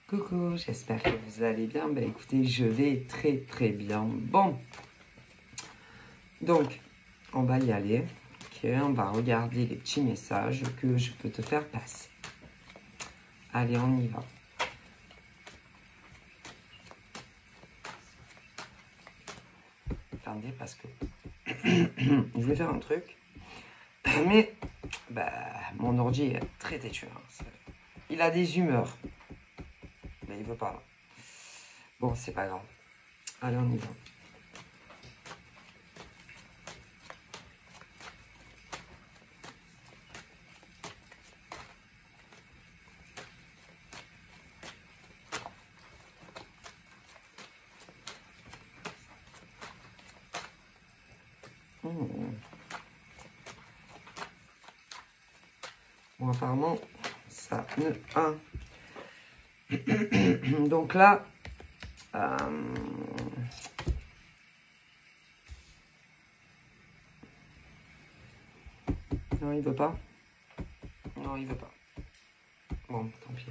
Coucou, j'espère que vous allez bien. Ben écoutez, je vais très très bien. Bon, donc, on va y aller. Ok, on va regarder les petits messages que je peux te faire passer. Allez, on y va. Attendez, parce que je vais faire un truc. Mais, bah, mon ordi est très têtu. Hein. Il a des humeurs. Mais il veut pas. Bon, c'est pas grave. Allez, on y va. Bon, apparemment, ça ne... Donc là... Non, il veut pas. Non, il veut pas. Bon, tant pis.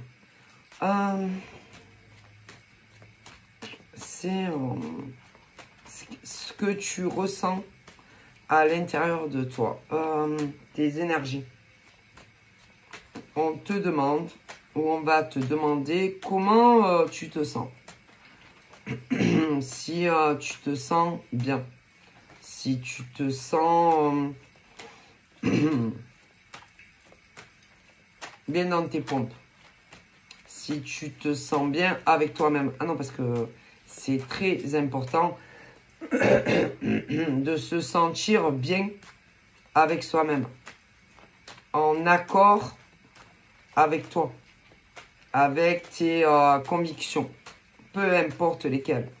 C'est ce que tu ressens à l'intérieur de toi. Tes énergies. On te demande, ou on va te demander comment tu te sens. Si tu te sens bien. Si tu te sens... bien dans tes pompes. Si tu te sens bien avec toi-même. Ah non, parce que c'est très important de se sentir bien avec soi-même. En accord avec toi. Avec tes convictions. Peu importe lesquelles.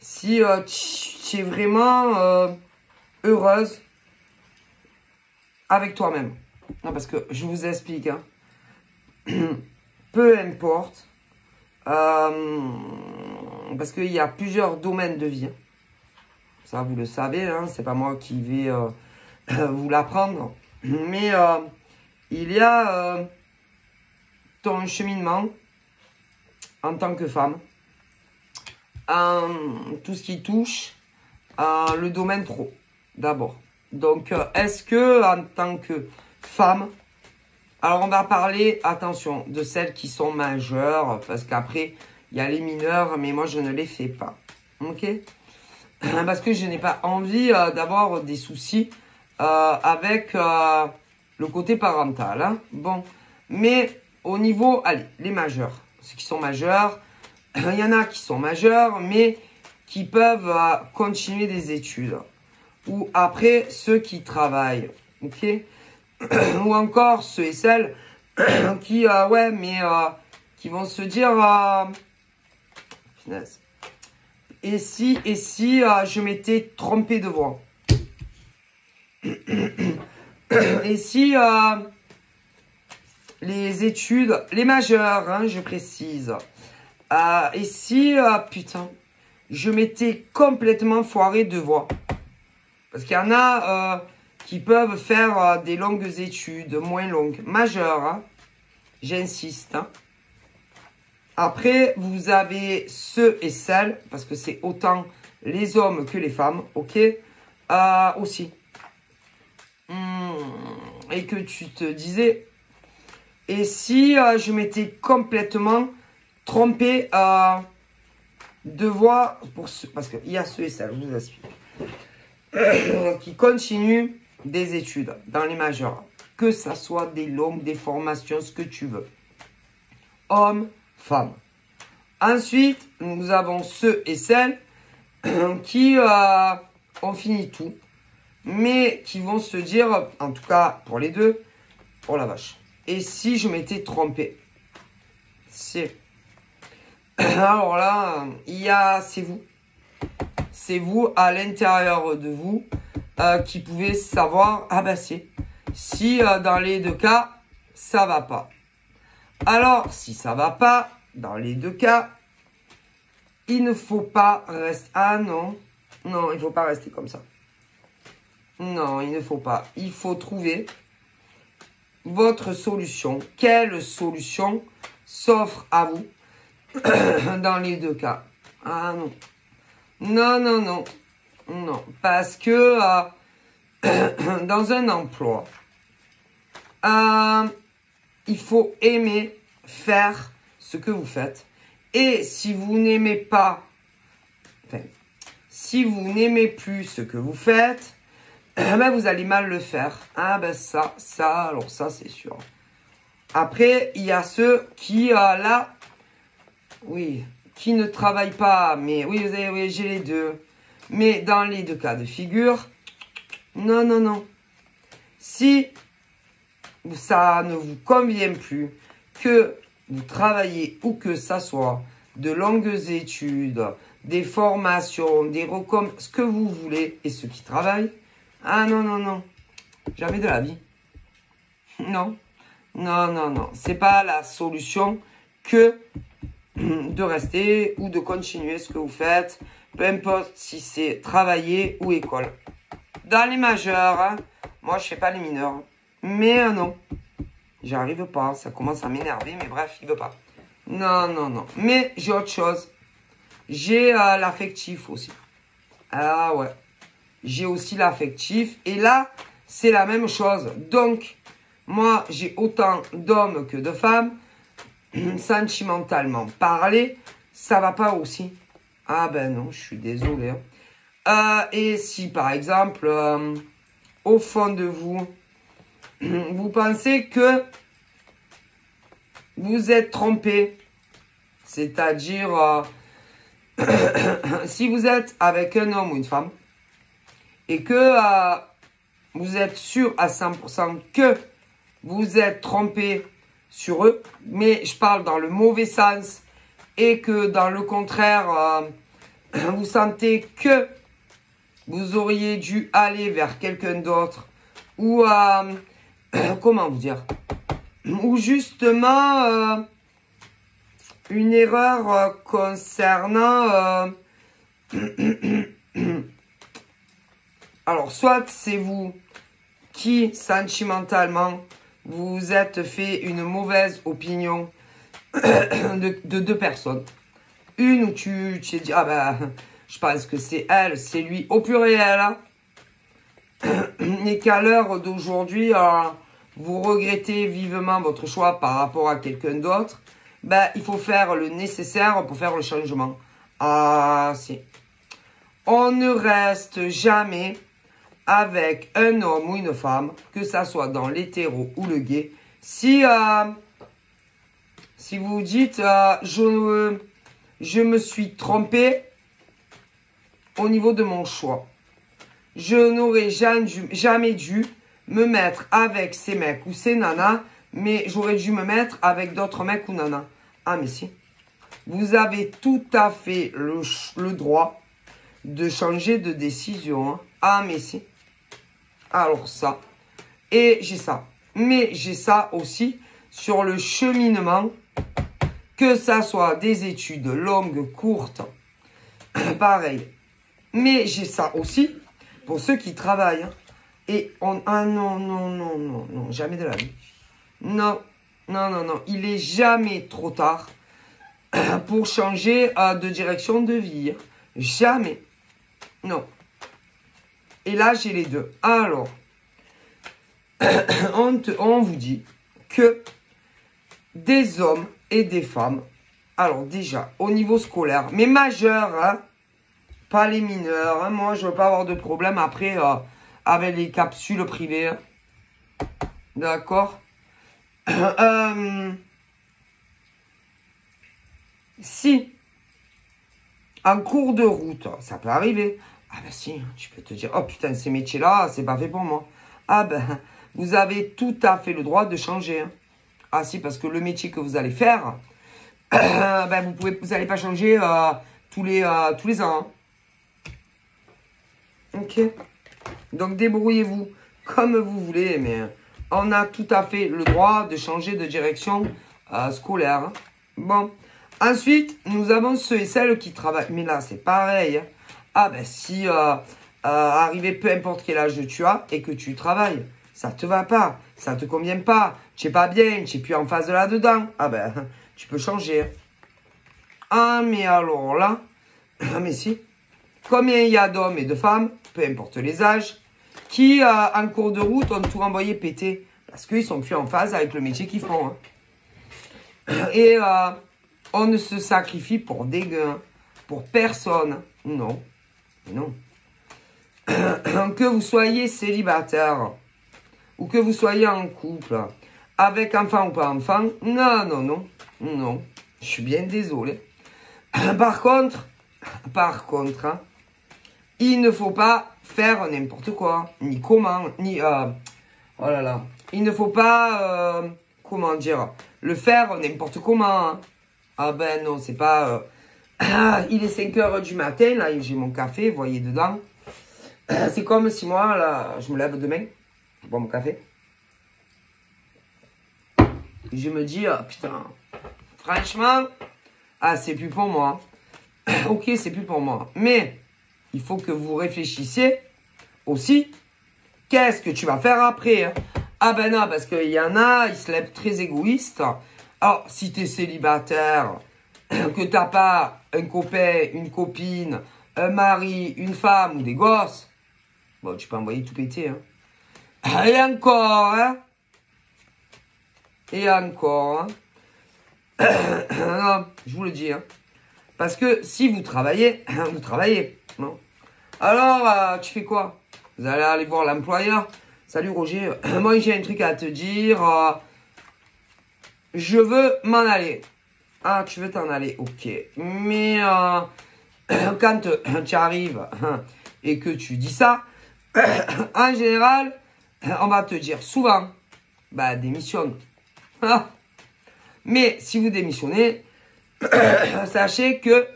Si tu es vraiment heureuse avec toi-même. Non, parce que je vous explique. Hein. Peu importe. Parce qu'il y a plusieurs domaines de vie. Ça, vous le savez. Hein, c'est pas moi qui vais vous l'apprendre. Mais il y a ton cheminement en tant que femme. Tout ce qui touche le domaine pro. D'abord. Donc, est-ce que en tant que femme... Alors, on va parler, attention, de celles qui sont majeures, parce qu'après, il y a les mineurs, mais moi, je ne les fais pas. Ok? Parce que je n'ai pas envie d'avoir des soucis avec le côté parental. Hein. Bon, mais au niveau, allez, les majeurs, ceux qui sont majeurs, il y en a qui sont majeurs, mais qui peuvent continuer des études. Ou après, ceux qui travaillent. Ok? Ou encore ceux et celles qui, ouais, mais qui vont se dire, finesse. Et si je m'étais trompé de voix? Et si les études, les majeures, hein, je précise. Et si, putain, je m'étais complètement foiré de voix? Parce qu'il y en a... qui peuvent faire des longues études, moins longues, majeures, hein. J'insiste. Hein. Après, vous avez ceux et celles, parce que c'est autant les hommes que les femmes, ok, aussi. Et que tu te disais, et si je m'étais complètement trompé de voix, parce qu'il y a ceux et celles, je vous explique, qui continuent des études dans les majeurs, que ça soit des longues, des formations, ce que tu veux. Hommes, femmes. Ensuite, nous avons ceux et celles qui ont fini tout, mais qui vont se dire, en tout cas pour les deux, oh la vache, et si je m'étais trompé? C'est... Alors là, c'est vous. C'est vous, à l'intérieur de vous, qui pouvez savoir, ah bah si dans les deux cas, ça va pas. Alors, si ça va pas, dans les deux cas, il ne faut pas rester... Ah non, non, il ne faut pas rester comme ça. Non, il ne faut pas. Il faut trouver votre solution. Quelle solution s'offre à vous Dans les deux cas. Ah non. Non, non, non. Non. Parce que dans un emploi, il faut aimer faire ce que vous faites. Et si vous n'aimez pas, enfin, si vous n'aimez plus ce que vous faites, ben vous allez mal le faire. Ah ben ça, alors ça c'est sûr. Après, il y a ceux qui, là, oui, qui ne travaillent pas, mais oui, vous avez, oui, j'ai les deux. Mais dans les deux cas de figure, non, non, non. Si ça ne vous convient plus, que vous travaillez ou que ça soit de longues études, des formations, des recoms, ce que vous voulez, et ceux qui travaillent, ah non, non, non, jamais de la vie. Non, non, non, non, c'est pas la solution que de rester ou de continuer ce que vous faites, peu importe si c'est travailler ou école. Dans les majeurs, hein, moi je fais pas les mineurs, mais non, j'arrive pas, ça commence à m'énerver, mais bref, il veut pas. Non, non, non, mais j'ai autre chose, j'ai l'affectif aussi. Ah ouais, j'ai aussi l'affectif, et là, c'est la même chose, donc, moi j'ai autant d'hommes que de femmes, sentimentalement parler, ça va pas aussi. Ah ben non, je suis désolé. Et si par exemple, au fond de vous, vous pensez que vous êtes trompé, c'est-à-dire si vous êtes avec un homme ou une femme et que vous êtes sûr à 100% que vous êtes trompé sur eux, mais je parle dans le mauvais sens, et que dans le contraire, vous sentez que vous auriez dû aller vers quelqu'un d'autre, ou comment vous dire, ou justement une erreur concernant alors soit c'est vous qui sentimentalement vous êtes fait une mauvaise opinion de deux personnes. Une où tu t'es dit, ah ben, je pense que c'est elle, c'est lui, au pluriel. Hein. Et qu'à l'heure d'aujourd'hui, vous regrettez vivement votre choix par rapport à quelqu'un d'autre, ben, il faut faire le nécessaire pour faire le changement. Ah, si. On ne reste jamais avec un homme ou une femme, que ça soit dans l'hétéro ou le gay, si vous dites je me suis trompé au niveau de mon choix, je n'aurais jamais dû me mettre avec ces mecs ou ces nanas, mais j'aurais dû me mettre avec d'autres mecs ou nanas. Ah mais si, vous avez tout à fait le droit de changer de décision. Hein. Ah mais si. Alors ça, et j'ai ça. Mais j'ai ça aussi sur le cheminement, que ça soit des études longues, courtes, pareil. Mais j'ai ça aussi pour ceux qui travaillent. Hein. Et ah non, non, non, non, non, jamais de la vie. Non, non, non, non, il est jamais trop tard pour changer de direction de vie. Jamais. Non. Et là, j'ai les deux. Alors, on vous dit que des hommes et des femmes, alors déjà, au niveau scolaire, mais majeurs, hein, pas les mineurs, hein, moi, je veux pas avoir de problème après avec les capsules privées. Hein. D'accord. Si, en cours de route, ça peut arriver. Ah ben si, tu peux te dire, oh putain, ces métiers-là, c'est pas fait pour moi. Ah ben, vous avez tout à fait le droit de changer. Hein. Ah si, parce que le métier que vous allez faire, ben vous n'allez pas changer tous les ans. Hein. Ok. Donc débrouillez-vous comme vous voulez, mais on a tout à fait le droit de changer de direction scolaire. Hein. Bon. Ensuite, nous avons ceux et celles qui travaillent. Mais là, c'est pareil. Hein. Ah ben si arrivé peu importe quel âge tu as et que tu travailles, ça te va pas, ça te convient pas, tu es pas bien, tu es plus en phase de là-dedans. Ah ben, tu peux changer. Ah, mais alors là, mais si, combien il y a d'hommes et de femmes, peu importe les âges, qui, en cours de route, ont tout envoyé péter. Parce qu'ils sont plus en phase avec le métier qu'ils font. Hein. Et on ne se sacrifie pour des gains, pour personne. Non, non. Que vous soyez célibataire, ou que vous soyez en couple, avec enfant ou pas enfant, non, non, non, non. Je suis bien désolé. Par contre, hein, il ne faut pas faire n'importe quoi, ni comment, ni... oh là là. Il ne faut pas, comment dire, le faire n'importe comment. Hein. Ah ben non, c'est pas... il est 5 heures du matin, là, j'ai mon café, vous voyez dedans. C'est comme si moi, là, je me lève demain, je bois mon café. Et je me dis, putain, franchement, c'est plus pour moi. Ok, c'est plus pour moi. Mais, il faut que vous réfléchissiez aussi, qu'est-ce que tu vas faire après, hein? Ah ben non, parce qu'il y en a, ils se lèvent très égoïstes. Alors, si tu es célibataire, que t'as pas un copain, une copine, un mari, une femme ou des gosses, bon, tu peux envoyer tout péter. Hein. Et encore, hein. Et encore, hein. Non, je vous le dis, hein. Parce que si vous travaillez, vous travaillez. Non. Alors, tu fais quoi? Vous allez aller voir l'employeur. Salut Roger, moi j'ai un truc à te dire. Je veux m'en aller. Ah, tu veux t'en aller, ok. Mais quand tu arrives et que tu dis ça, en général, on va te dire souvent, bah démissionne. Mais si vous démissionnez, sachez que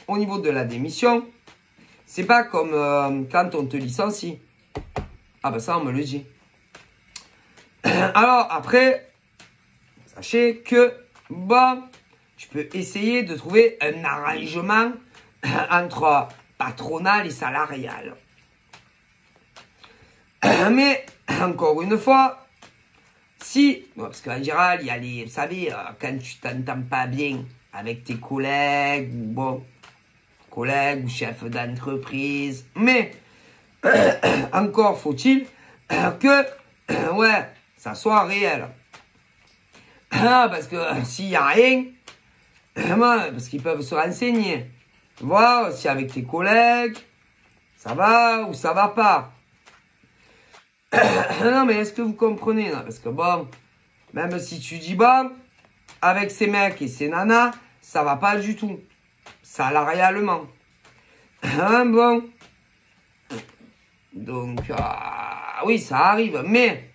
au niveau de la démission, c'est pas comme quand on te licencie. Ah ben ça, on me le dit. Alors après, sachez que, bon, tu peux essayer de trouver un arrangement entre patronal et salarial. Mais, encore une fois, si, bon, parce qu'en général, il y a les, vous savez, quand tu t'entends pas bien avec tes collègues, ou bon, collègues ou chefs d'entreprise, mais encore faut-il que, ouais, ça soit réel. Parce que s'il n'y a rien, parce qu'ils peuvent se renseigner, voir si avec tes collègues, ça va ou ça va pas. Non, mais est-ce que vous comprenez, là? Parce que bon, même si tu dis bon, avec ces mecs et ces nanas, ça va pas du tout. Salarialement. Bon. Donc, oui, ça arrive. Mais,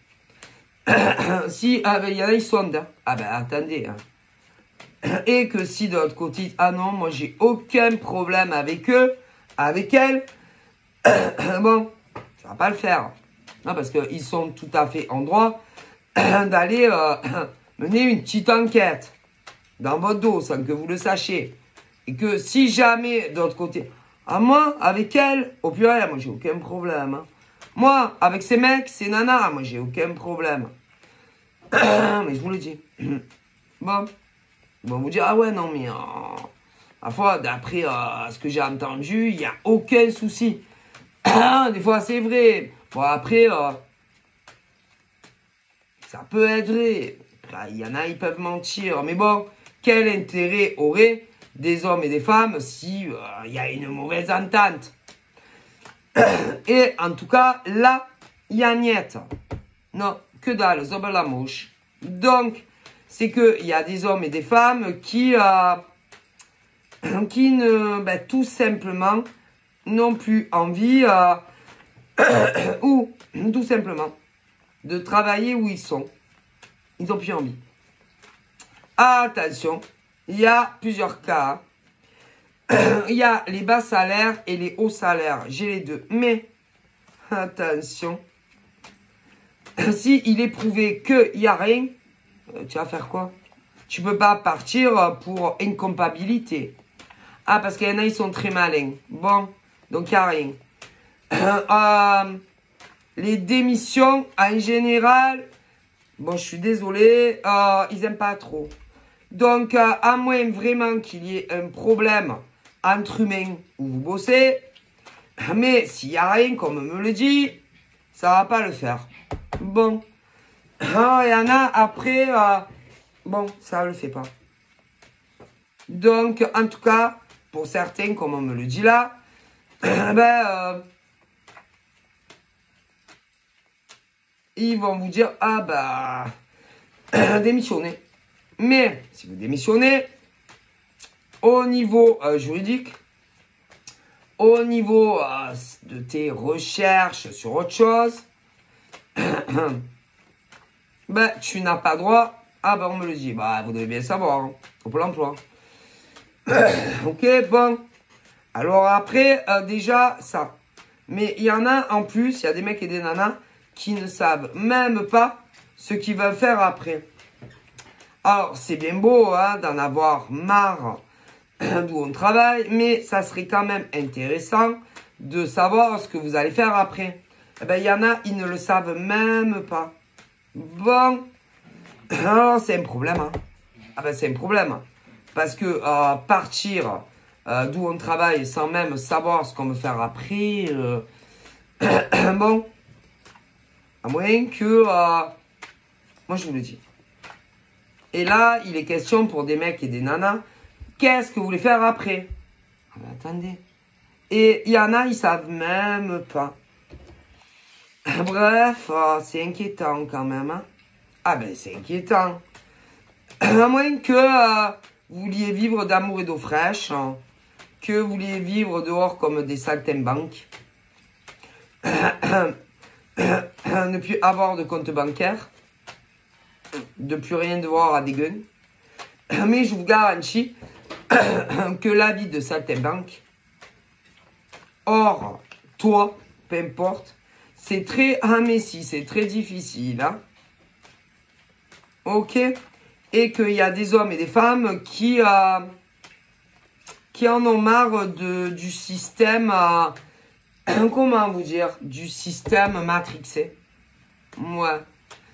si, il y en a, ils sondent. Hein. Ah ben, attendez. Hein. Et que si de l'autre côté, ah non, moi, j'ai aucun problème avec eux, avec elles, bon, ça va pas le faire. Non, parce qu'ils sont tout à fait en droit d'aller mener une petite enquête dans votre dos sans que vous le sachiez. Et que si jamais, de l'autre côté, moi, avec elle, au pluriel, moi, j'ai aucun problème. Hein. Moi, avec ces mecs, ces nanas, moi, j'ai aucun problème. Mais je vous le dis. Bon. Ils vont vous dire, ah ouais, non, mais à fois, d'après ce que j'ai entendu, il n'y a aucun souci. Des fois, c'est vrai. Bon, après, ça peut être vrai. Il y en a, ils peuvent mentir. Mais bon, quel intérêt aurait des hommes et des femmes si il y a une mauvaise entente? Et en tout cas, là, il y a niette. Non, que dalle, zob la mouche. Donc, c'est qu'il y a des hommes et des femmes qui ne, ben, tout simplement, n'ont plus envie ou tout simplement de travailler où ils sont. Ils n'ont plus envie. Attention, il y a plusieurs cas. Il y a les bas salaires et les hauts salaires. J'ai les deux. Mais, attention, si il est prouvé qu'il n'y a rien, tu vas faire quoi? Tu peux pas partir pour incompatibilité. Ah, parce qu'il y en a, ils sont très malins. Bon, donc il n'y a rien. Les démissions, en général, bon, je suis désolé, ils n'aiment pas trop. Donc, à moins vraiment qu'il y ait un problème entre humains où vous bossez, mais s'il n'y a rien, comme me le dit, ça va pas le faire. Bon. Alors, il y en a après, bon, ça le fait pas. Donc, en tout cas, pour certains, comme on me le dit là, ils vont vous dire, ah bah, démissionnez. Mais, si vous démissionnez, au niveau juridique, au niveau de tes recherches sur autre chose, ben, tu n'as pas droit. Ah ben, on me le dit. Bah, vous devez bien savoir, hein, au Pôle emploi. Ok, bon. Alors après, déjà, ça. Mais il y en a, en plus, il y a des mecs et des nanas qui ne savent même pas ce qu'ils veulent faire après. Alors, c'est bien beau hein, d'en avoir marre d'où on travaille, mais ça serait quand même intéressant de savoir ce que vous allez faire après. Eh ben, il y en a, ils ne le savent même pas. Bon, alors c'est un problème. Hein. Ah ben, c'est un problème. Parce que partir d'où on travaille sans même savoir ce qu'on veut faire après, bon, à moins que, moi je vous le dis. Et là, il est question pour des mecs et des nanas, qu'est-ce que vous voulez faire après? Ah ben, attendez. Et il y en a, ils savent même pas. Bref, c'est inquiétant quand même. Hein. Ah ben, c'est inquiétant. À moins que vous vouliez vivre d'amour et d'eau fraîche, hein, que vous vouliez vivre dehors comme des saltimbanques, ne plus avoir de compte bancaire, de plus rien devoir à des gueules. Mais je vous garantis que la vie de saltimbanque, or, toi, peu importe, c'est très, ah mais si, c'est très difficile, hein. Ok? Et qu'il y a des hommes et des femmes qui en ont marre du système, comment vous dire, du système matrixé. Ouais.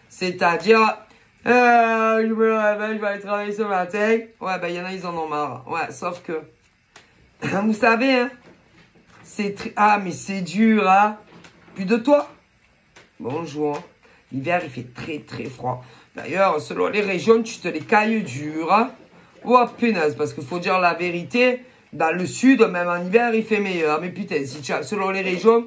C'est-à-dire, je me réveille, je vais aller travailler ce matin. Ouais, ben, il y en a, ils en ont marre. Ouais, sauf que, vous savez, hein, ah, mais c'est dur, hein. Plus de toi. Bonjour. L'hiver, il fait très, très froid. D'ailleurs, selon les régions, tu te les cailles dures. Hein. Oh, punaise, parce qu'il faut dire la vérité. Dans le sud, même en hiver, il fait meilleur. Mais putain, si selon les régions,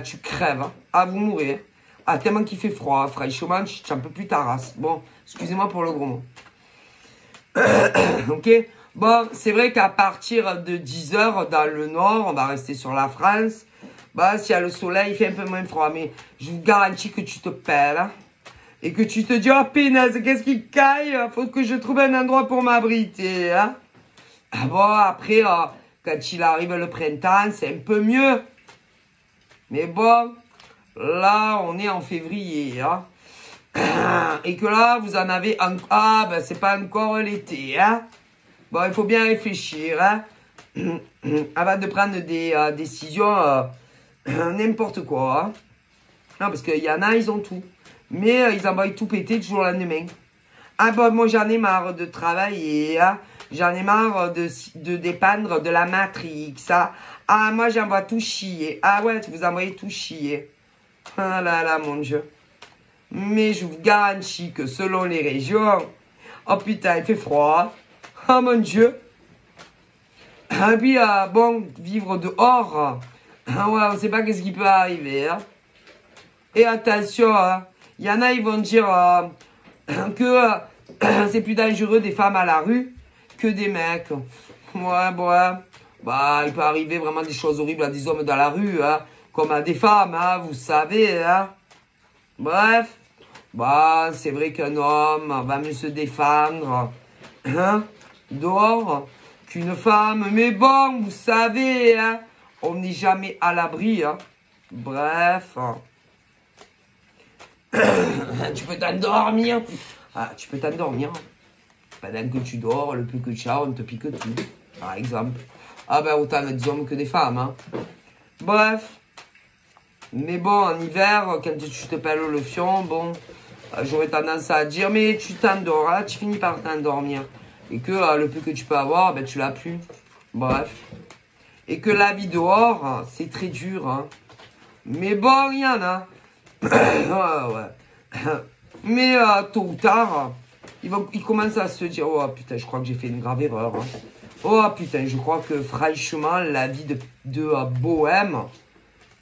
tu crèves. Hein. Ah, vous mourrez. Hein. Ah, tellement qu'il fait froid. Franchement, tu n'en peux plus ta race. Bon, excusez-moi pour le gros mot. Ok. Bon, c'est vrai qu'à partir de 10 heures dans le nord, on va rester sur la France. Bah, s'il y a le soleil, il fait un peu moins froid. Mais je vous garantis que tu te pelles. Hein, et que tu te dis, oh, pénaise, qu'est-ce qui caille? Faut que je trouve un endroit pour m'abriter. Hein. Ah bon, après, quand il arrive le printemps, c'est un peu mieux. Mais bon, là, on est en février. Hein. Et que là, vous en avez... Ah, ben, c'est pas encore l'été. Hein. Bon, il faut bien réfléchir. Hein. Avant de prendre des décisions, n'importe quoi. Hein. Non, parce qu'il y en a, ils ont tout. Mais ils envoient tout péter du jour au lendemain. Ah bon, moi, j'en ai marre de travailler. Hein. J'en ai marre de dépendre de la Matrix. Hein. Ah, moi, j'envoie tout chier. Ah ouais, vous envoyez tout chier. Ah là là, mon Dieu. Mais je vous garantis que selon les régions... Oh putain, il fait froid. Oh mon Dieu. Et puis, bon, vivre dehors... Ah ouais, on ne sait pas qu'est-ce qui peut arriver. Hein. Et attention, hein, y en a, ils vont dire que c'est plus dangereux des femmes à la rue que des mecs. Ouais, bon, hein. Bah, il peut arriver vraiment des choses horribles à des hommes dans la rue, hein, comme à des femmes, hein, vous savez. Hein. Bref, bah, c'est vrai qu'un homme va mieux se défendre hein, dehors qu'une femme. Mais bon, vous savez, hein, on n'est jamais à l'abri. Hein. Bref. Tu peux t'endormir. Ah, tu peux t'endormir. Pendant que tu dors, le plus que tu as, on te pique tout. Par exemple. Ah ben, autant des hommes que des femmes. Hein. Bref. Mais bon, en hiver, quand tu te pèles le fion, bon, j'aurais tendance à dire, mais tu t'endors, là, tu finis par t'endormir. Et que le peu que tu peux avoir, ben, tu l'as plus. Bref. Et que la vie dehors, c'est très dur. Hein. Mais bon, il y en a. Ouais. Mais tôt ou tard, ils commencent à se dire, oh putain, je crois que j'ai fait une grave erreur. Hein. Oh putain, je crois que franchement, la vie de bohème,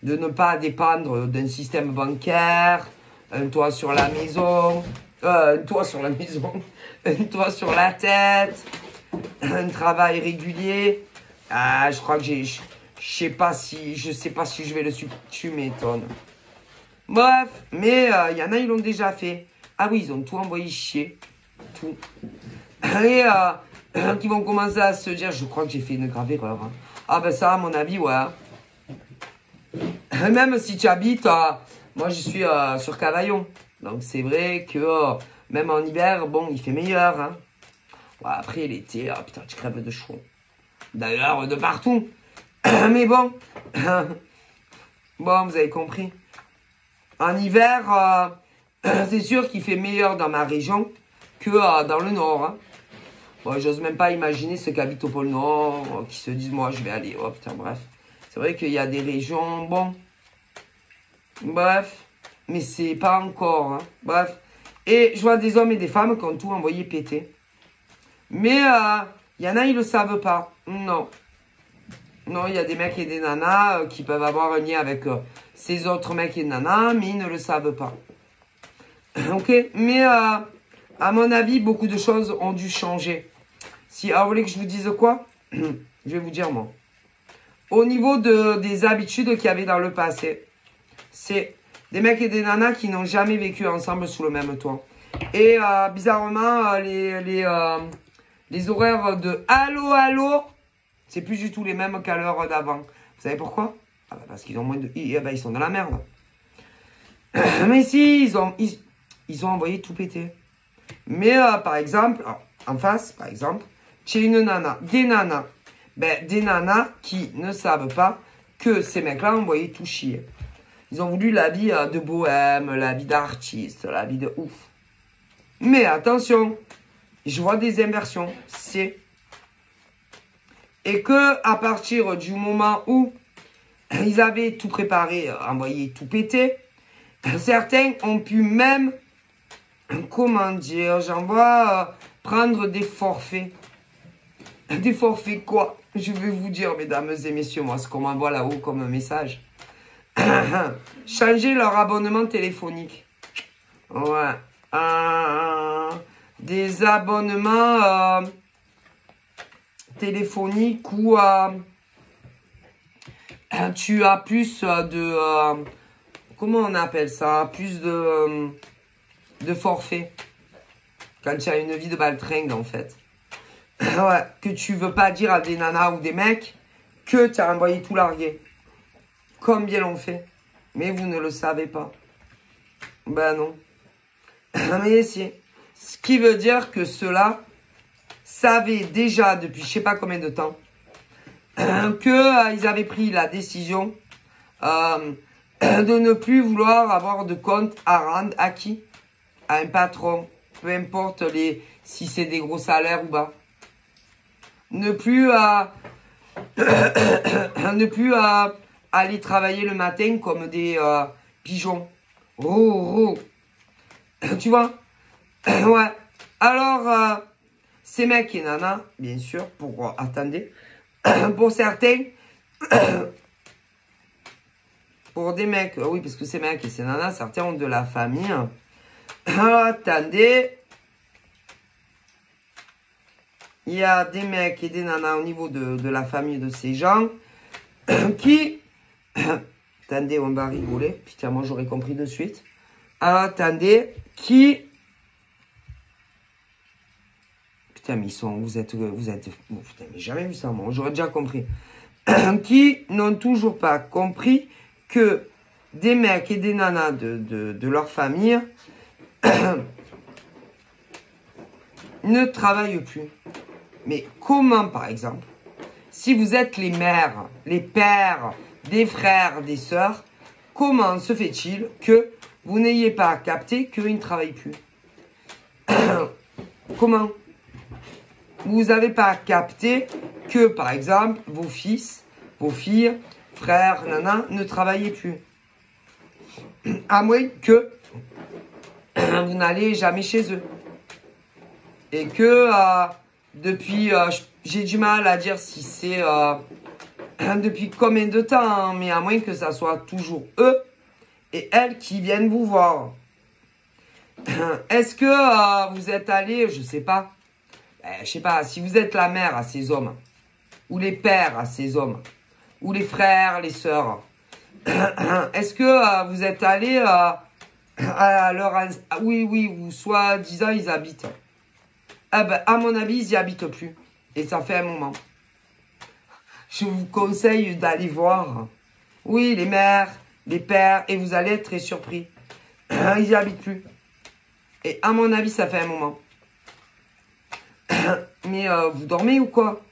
de ne pas dépendre d'un système bancaire, un toit sur la maison, un toit sur la maison, un toit sur la tête, un travail régulier. Ah, je crois que je sais pas si je vais le suivre. Tu m'étonnes. Bref, mais il y en a, ils l'ont déjà fait. Ah oui, ils ont tout envoyé chier. Tout. Et qui vont commencer à se dire, je crois que j'ai fait une grave erreur. Hein. Ah ben ça, à mon avis, ouais. Même si tu habites, moi je suis sur Cavaillon. Donc c'est vrai que même en hiver, bon, il fait meilleur. Hein. Ouais, après l'été, putain, tu crèves de chaud. D'ailleurs, de partout. Mais bon, bon, vous avez compris. En hiver, c'est sûr qu'il fait meilleur dans ma région que dans le nord. Hein. Bon, j'ose même pas imaginer ceux qui habitent au pôle Nord, qui se disent, moi, je vais aller. Oh putain, bref. C'est vrai qu'il y a des régions, bon. Bref. Mais c'est pas encore. Hein. Bref. Et je vois des hommes et des femmes qui ont tout envoyé péter. Mais il y en a, ils le savent pas. Non. Non, il y a des mecs et des nanas qui peuvent avoir un lien avec ces autres mecs et nanas, mais ils ne le savent pas. Ok. Mais à mon avis, beaucoup de choses ont dû changer. Si vous voulez que je vous dise quoi? Je vais vous dire moi. Au niveau des habitudes qu'il y avait dans le passé, c'est des mecs et des nanas qui n'ont jamais vécu ensemble sous le même toit. Et bizarrement, les horaires de allô, c'est plus du tout les mêmes qu'à l'heure d'avant. Vous savez pourquoi? Parce qu'ils ont moins de... ils sont dans la merde. Mais si, ils ont envoyé tout péter. Mais par exemple, en face, par exemple, chez une nana, des nanas qui ne savent pas que ces mecs-là ont envoyé tout chier. Ils ont voulu la vie de bohème, la vie d'artiste, la vie de ouf. Mais attention, je vois des inversions. Et que à partir du moment où ils avaient tout préparé, envoyé tout péter, certains ont pu même, comment dire, j'en vois prendre des forfaits. Des forfaits quoi? Je vais vous dire, mesdames et messieurs, moi, ce qu'on m'envoie là-haut comme message. Changer leur abonnement téléphonique. Ouais. Des abonnements téléphoniques où tu as plus de... comment on appelle ça? Plus de forfaits. Quand tu as une vie de baltringue, en fait. Ouais, que tu veux pas dire à des nanas ou des mecs que tu as envoyé tout larguer. Combien l'ont fait. Mais vous ne le savez pas. Ben non. Mais si. Ce qui veut dire que ceux-là savaient déjà depuis je sais pas combien de temps qu'ils avaient pris la décision de ne plus vouloir avoir de compte à rendre à qui? À un patron. Peu importe si c'est des gros salaires ou pas. Ne plus aller travailler le matin comme des pigeons. Tu vois? Ouais. Alors, ces mecs et nanas, bien sûr, attendez, pour certains, pour des mecs, oui, parce que ces mecs et ces nanas, certains ont de la famille. Alors, attendez. Il y a des mecs et des nanas au niveau de la famille de ces gens qui... Attendez, on va rigoler. Putain, moi, j'aurais compris de suite. Alors, attendez. Qui... Putain, mais vous êtes... Putain, mais jamais vu ça, moi. J'aurais déjà compris. Qui n'ont toujours pas compris que des mecs et des nanas de leur famille ne travaillent plus. Mais comment, par exemple, si vous êtes les mères, les pères, des frères, des sœurs, comment se fait-il que vous n'ayez pas capté qu'ils ne travaillent plus? Comment? vous n'avez pas capté que, par exemple, vos fils, vos filles, frères, nana, ne travaillaient plus. À moins que vous n'allez jamais chez eux. Et que depuis, j'ai du mal à dire si c'est depuis combien de temps, hein, mais à moins que ça soit toujours eux et elles qui viennent vous voir. Est-ce que vous êtes allé, je sais pas, si vous êtes la mère à ces hommes, ou les pères à ces hommes, ou les frères, les sœurs, est-ce que vous êtes allé à leur... Oui, ou soi-disant ils habitent. Ah ben, à mon avis, ils n'y habitent plus. Et ça fait un moment. Je vous conseille d'aller voir. Oui, les mères, les pères, et vous allez être très surpris. Ils n'y habitent plus. Et à mon avis, ça fait un moment. Mais vous dormez ou quoi?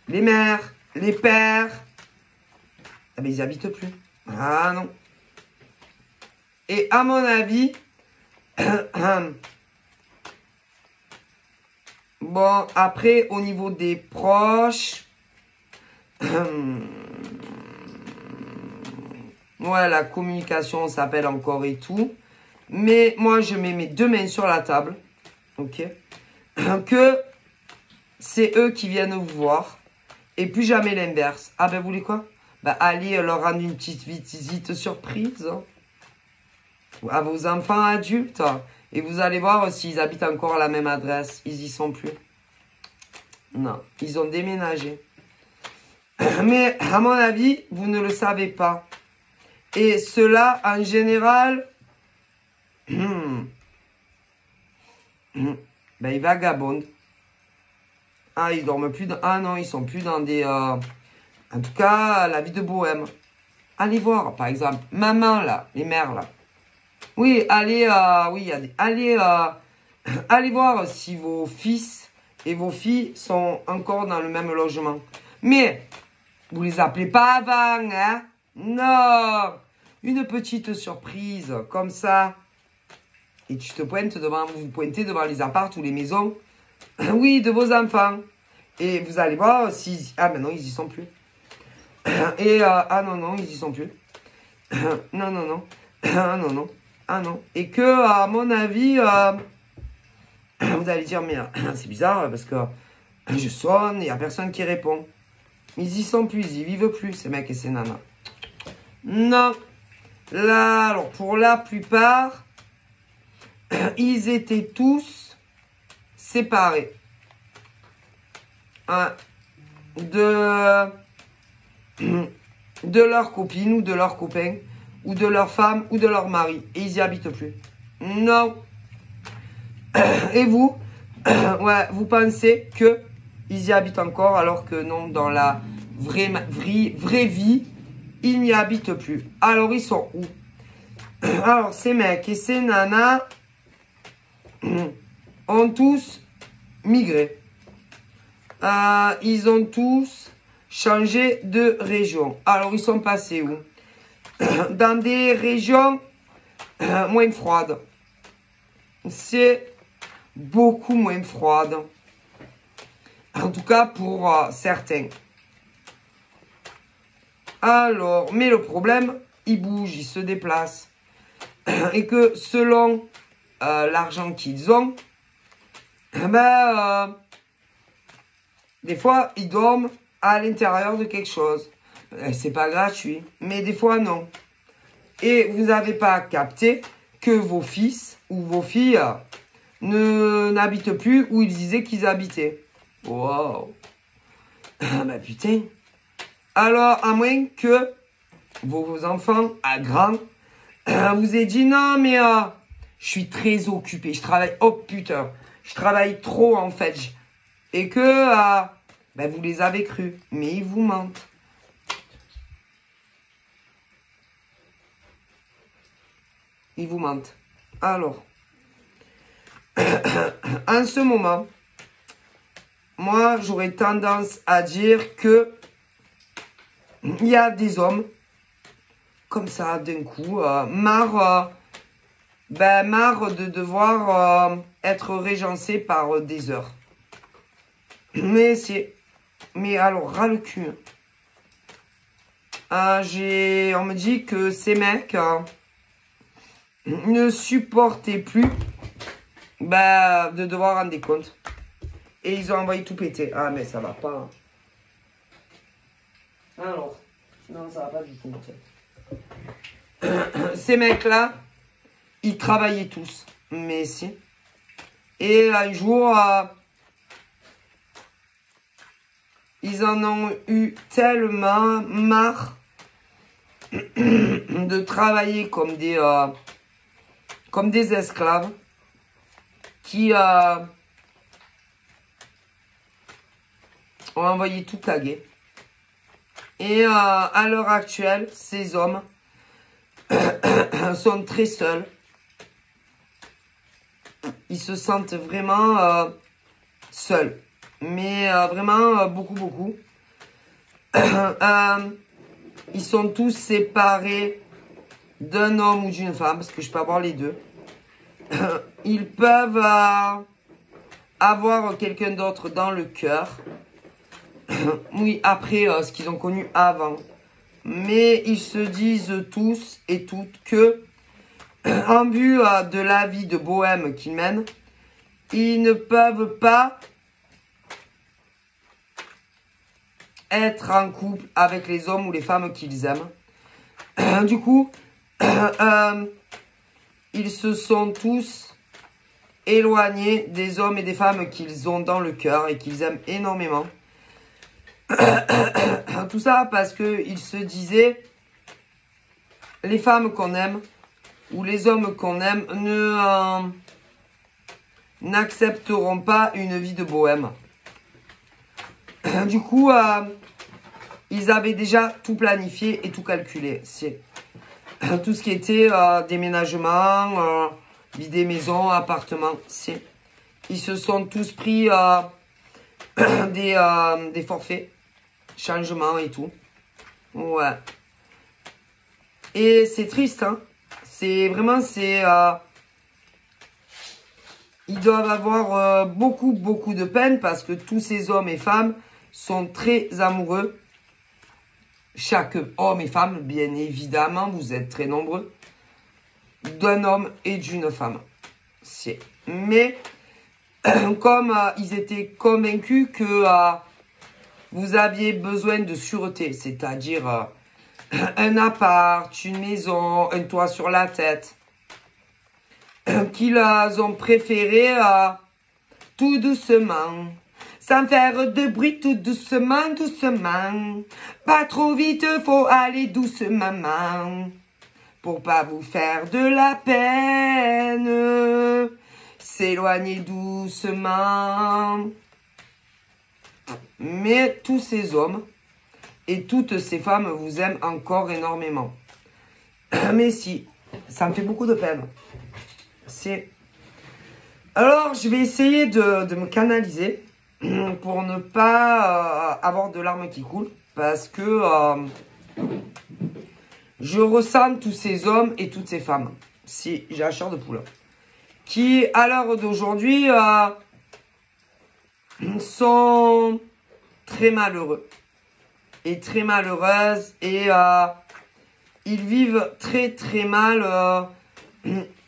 Les mères, les pères. Ah ben, ils n'y habitent plus. Ah non. Et à mon avis... Bon, après, au niveau des proches... ouais, la communication s'appelle encore et tout. Mais moi, je mets mes deux mains sur la table. Ok. Que c'est eux qui viennent vous voir. Et plus jamais l'inverse. Ah ben, vous voulez quoi? Bah, allez leur rendre une petite visite surprise. Hein, à vos enfants adultes. Et vous allez voir s'ils habitent encore à la même adresse. Ils y sont plus. Non, ils ont déménagé. Mais à mon avis, vous ne le savez pas. Et cela, en général, ben, ils vagabondent. Ah, ils dorment plus dans... Ah non, ils sont plus dans des... En tout cas, la vie de bohème. Allez voir, par exemple, maman, là, les mères, là. Oui, allez, oui, il y a des... Allez, allez voir si vos fils et vos filles sont encore dans le même logement. Mais, vous les appelez pas avant, hein? Non! Une petite surprise, comme ça. Et tu te pointes devant, vous vous pointez devant les apparts ou les maisons. Oui, de vos enfants. Et vous allez voir si... Ah ben non, ils y sont plus. Et, ah non, ils y sont plus. Non. Ah non. Ah non. Et que, à mon avis, vous allez dire, mais c'est bizarre parce que je sonne, il n'y a personne qui répond. Ils y sont plus, ils y vivent plus, ces mecs et ces nanas. Non. Là, alors, pour la plupart, ils étaient tous séparés. De leur copine ou de leur copain, ou de leur femme ou de leur mari. Et ils y habitent plus. Non. Et vous, ouais, vous pensez que ils y habitent encore alors que non, dans la vraie vie, ils n'y habitent plus. Alors, ils sont où? Alors, ces mecs et ces nanas ont tous migré. Ils ont tous changé de région. Alors, ils sont passés où? Dans des régions moins froides. C'est beaucoup moins froide. En tout cas, pour certains. Alors, mais le problème, ils bougent, ils se déplacent. Et que selon l'argent qu'ils ont, des fois, ils dorment à l'intérieur de quelque chose. C'est pas gratuit, mais des fois, non. Et vous n'avez pas capté que vos fils ou vos filles n'habitent plus où ils disaient qu'ils habitaient. Wow. Bah putain. Alors, à moins que vos enfants, à grands, vous aient dit non, mais je suis très occupé. Je travaille, oh putain, je travaille trop en fait. Et que vous les avez crus, mais ils vous mentent. Ils vous mentent. Alors, en ce moment, moi, j'aurais tendance à dire que il y a des hommes, comme ça, d'un coup, marre de devoir être régencés par des heures. Mais c'est... Mais alors, ras le cul. On me dit que ces mecs ne supportaient plus de devoir rendre des comptes. Et ils ont envoyé tout péter. Ah, mais ça va pas. Alors, non, ça va pas du tout, en fait. Ces mecs-là, ils travaillaient tous. Mais si. Et un jour, ils en ont eu tellement marre de travailler comme des esclaves qui ont envoyé tout caguer. Et à l'heure actuelle, ces hommes sont très seuls. Ils se sentent vraiment seuls. Mais vraiment beaucoup, beaucoup. Ils sont tous séparés d'un homme ou d'une femme, parce que je peux avoir les deux. Ils peuvent avoir quelqu'un d'autre dans le cœur. Oui, après ce qu'ils ont connu avant. Mais ils se disent tous et toutes que, en vue de la vie de bohème qu'ils mènent, ils ne peuvent pas être en couple avec les hommes ou les femmes qu'ils aiment. Du coup, ils se sont tous éloignés des hommes et des femmes qu'ils ont dans le cœur et qu'ils aiment énormément. Tout ça parce qu'ils se disaient, les femmes qu'on aime ou les hommes qu'on aime n'accepteront pas une vie de bohème. Du coup, ils avaient déjà tout planifié et tout calculé. C'est tout ce qui était déménagement, vider maison, appartement. Ils se sont tous pris des forfaits, changements et tout. Ouais. Et c'est triste, hein. C'est vraiment, ils doivent avoir beaucoup, beaucoup de peine parce que tous ces hommes et femmes sont très amoureux. Chaque homme et femme, bien évidemment, vous êtes très nombreux, d'un homme et d'une femme. Mais, comme ils étaient convaincus que vous aviez besoin de sûreté, c'est-à-dire un appart, une maison, un toit sur la tête, qu'ils ont préféré tout doucement, sans faire de bruit, tout doucement, doucement. Pas trop vite, faut aller doucement, pour pas vous faire de la peine. S'éloigner doucement. Mais tous ces hommes et toutes ces femmes vous aiment encore énormément. Mais si, ça me fait beaucoup de peine. Alors, je vais essayer de me canaliser pour ne pas avoir de larmes qui coulent. Parce que je ressens tous ces hommes et toutes ces femmes. Si, j'ai la chair de poule. Qui, à l'heure d'aujourd'hui, sont très malheureux. Et très malheureuses. Et ils vivent très très mal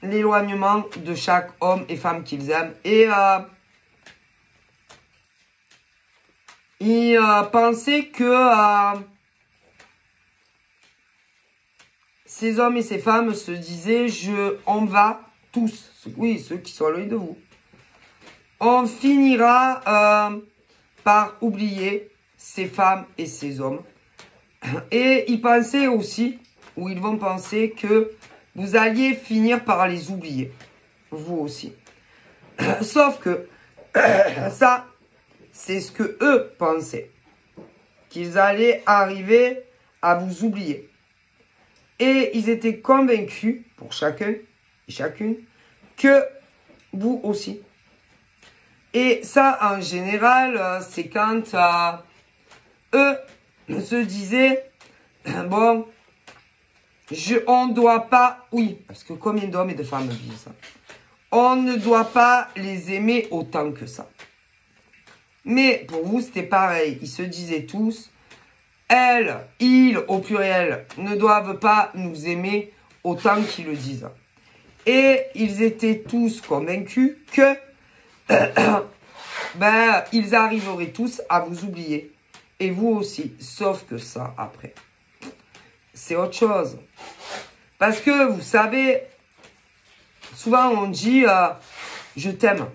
l'éloignement de chaque homme et femme qu'ils aiment. Et ils pensaient que ces hommes et ces femmes se disaient, on va tous, oui, ceux qui sont à l'œil de vous, on finira par oublier ces femmes et ces hommes. Et ils pensaient aussi, ou ils vont penser que vous alliez finir par les oublier. Vous aussi. Sauf que ça, c'est ce que eux pensaient. Qu'ils allaient arriver à vous oublier. Et ils étaient convaincus, pour chacun et chacune, que vous aussi. Et ça, en général, c'est quand eux se disaient, bon, on ne doit pas, oui, parce que combien d'hommes et de femmes vivent ça? On ne doit pas les aimer autant que ça. Mais pour vous, c'était pareil. Ils se disaient tous, elle, ils, au pluriel, ne doivent pas nous aimer autant qu'ils le disent. Et ils étaient tous convaincus que ben, ils arriveraient tous à vous oublier. Et vous aussi. Sauf que ça, après, c'est autre chose. Parce que, vous savez, souvent on dit je t'aime.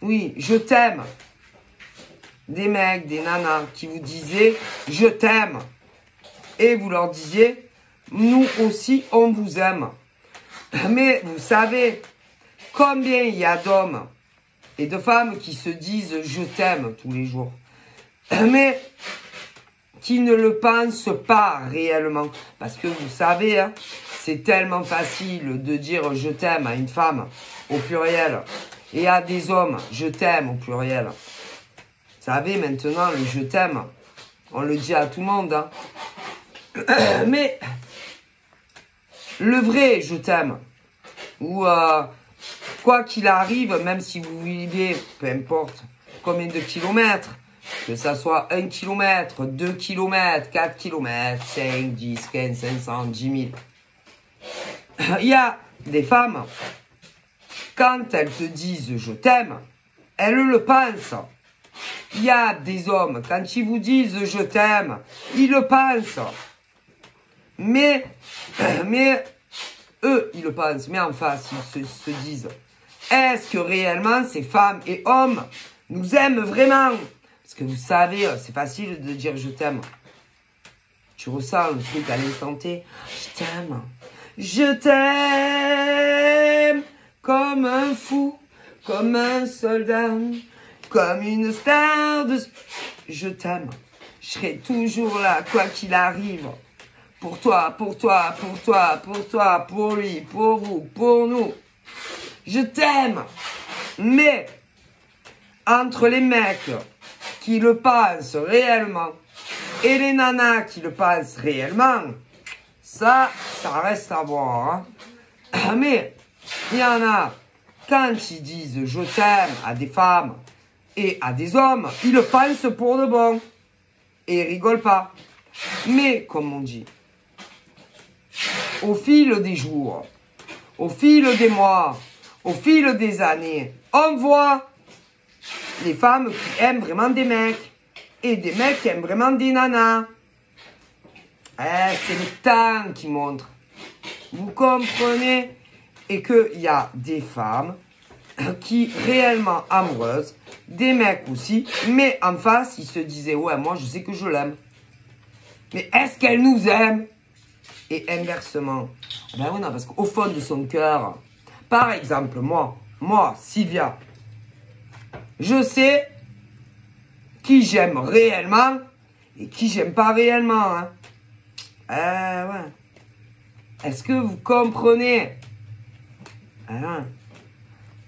Oui, je t'aime. Des mecs, des nanas qui vous disaient je t'aime. Et vous leur disiez nous aussi on vous aime. Mais vous savez combien il y a d'hommes et de femmes qui se disent je t'aime tous les jours. Mais qui ne le pensent pas réellement. Parce que vous savez, hein, c'est tellement facile de dire je t'aime à une femme au pluriel et à des hommes je t'aime au pluriel. Vous savez, maintenant, le je t'aime, on le dit à tout le monde. Hein. Mais le vrai je t'aime, ou quoi qu'il arrive, même si vous vivez, peu importe combien de kilomètres, que ça soit 1 kilomètre, 2 kilomètres, 4 kilomètres, 5, 10, 15, 500, 10 000. Il y a des femmes, quand elles te disent je t'aime, elles le pensent. Il y a des hommes, quand ils vous disent je t'aime, ils le pensent. Mais eux, ils le pensent. Mais en face, ils se disent, est-ce que réellement ces femmes et hommes nous aiment vraiment? Parce que vous savez, c'est facile de dire je t'aime. Tu ressens le truc à l'instant T. Je t'aime. Je t'aime comme un fou, comme un soldat, comme une star de... Je t'aime. Je serai toujours là, quoi qu'il arrive. Pour toi, pour toi, pour toi, pour toi, pour lui, pour vous, pour nous. Je t'aime. Mais, entre les mecs qui le pensent réellement et les nanas qui le pensent réellement, ça reste à voir. Hein. Mais, il y en a, quand ils disent je t'aime à des femmes et à des hommes, ils le pensent pour de bon. Et ils rigolent pas. Mais, comme on dit, au fil des jours, au fil des mois, au fil des années, on voit les femmes qui aiment vraiment des mecs et des mecs qui aiment vraiment des nanas. C'est le temps qui montre. Vous comprenez? Et qu'il y a des femmes qui réellement amoureuses, des mecs aussi, mais en face, ils se disaient, ouais, moi, je sais que je l'aime. Mais est-ce qu'elle nous aime? Et inversement. Ben oui, non, parce qu'au fond de son cœur, par exemple, moi, Sylvia, je sais qui j'aime réellement et qui j'aime pas réellement. Hein. Ouais. Est-ce que vous comprenez?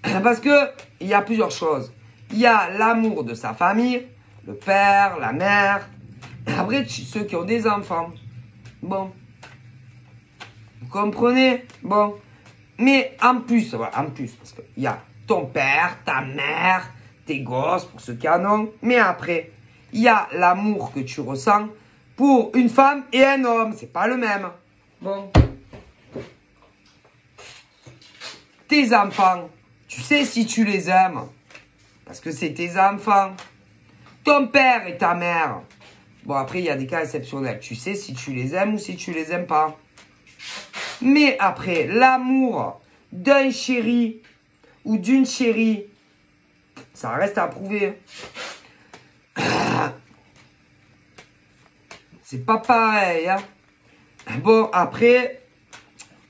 Parce que il y a plusieurs choses. Il y a l'amour de sa famille, le père, la mère. Après, ceux qui ont des enfants. Bon. Vous comprenez? Bon. Mais en plus, voilà, parce qu'il y a ton père, ta mère, tes gosses, pour ceux qui en ont. Mais après, il y a l'amour que tu ressens pour une femme et un homme. C'est pas le même. Bon. Tes enfants, tu sais si tu les aimes. Parce que c'est tes enfants. Ton père et ta mère. Bon, après, il y a des cas exceptionnels. Tu sais si tu les aimes ou si tu les aimes pas. Mais après, l'amour d'un chéri ou d'une chérie, ça reste à prouver. C'est pas pareil. Hein. Bon, après,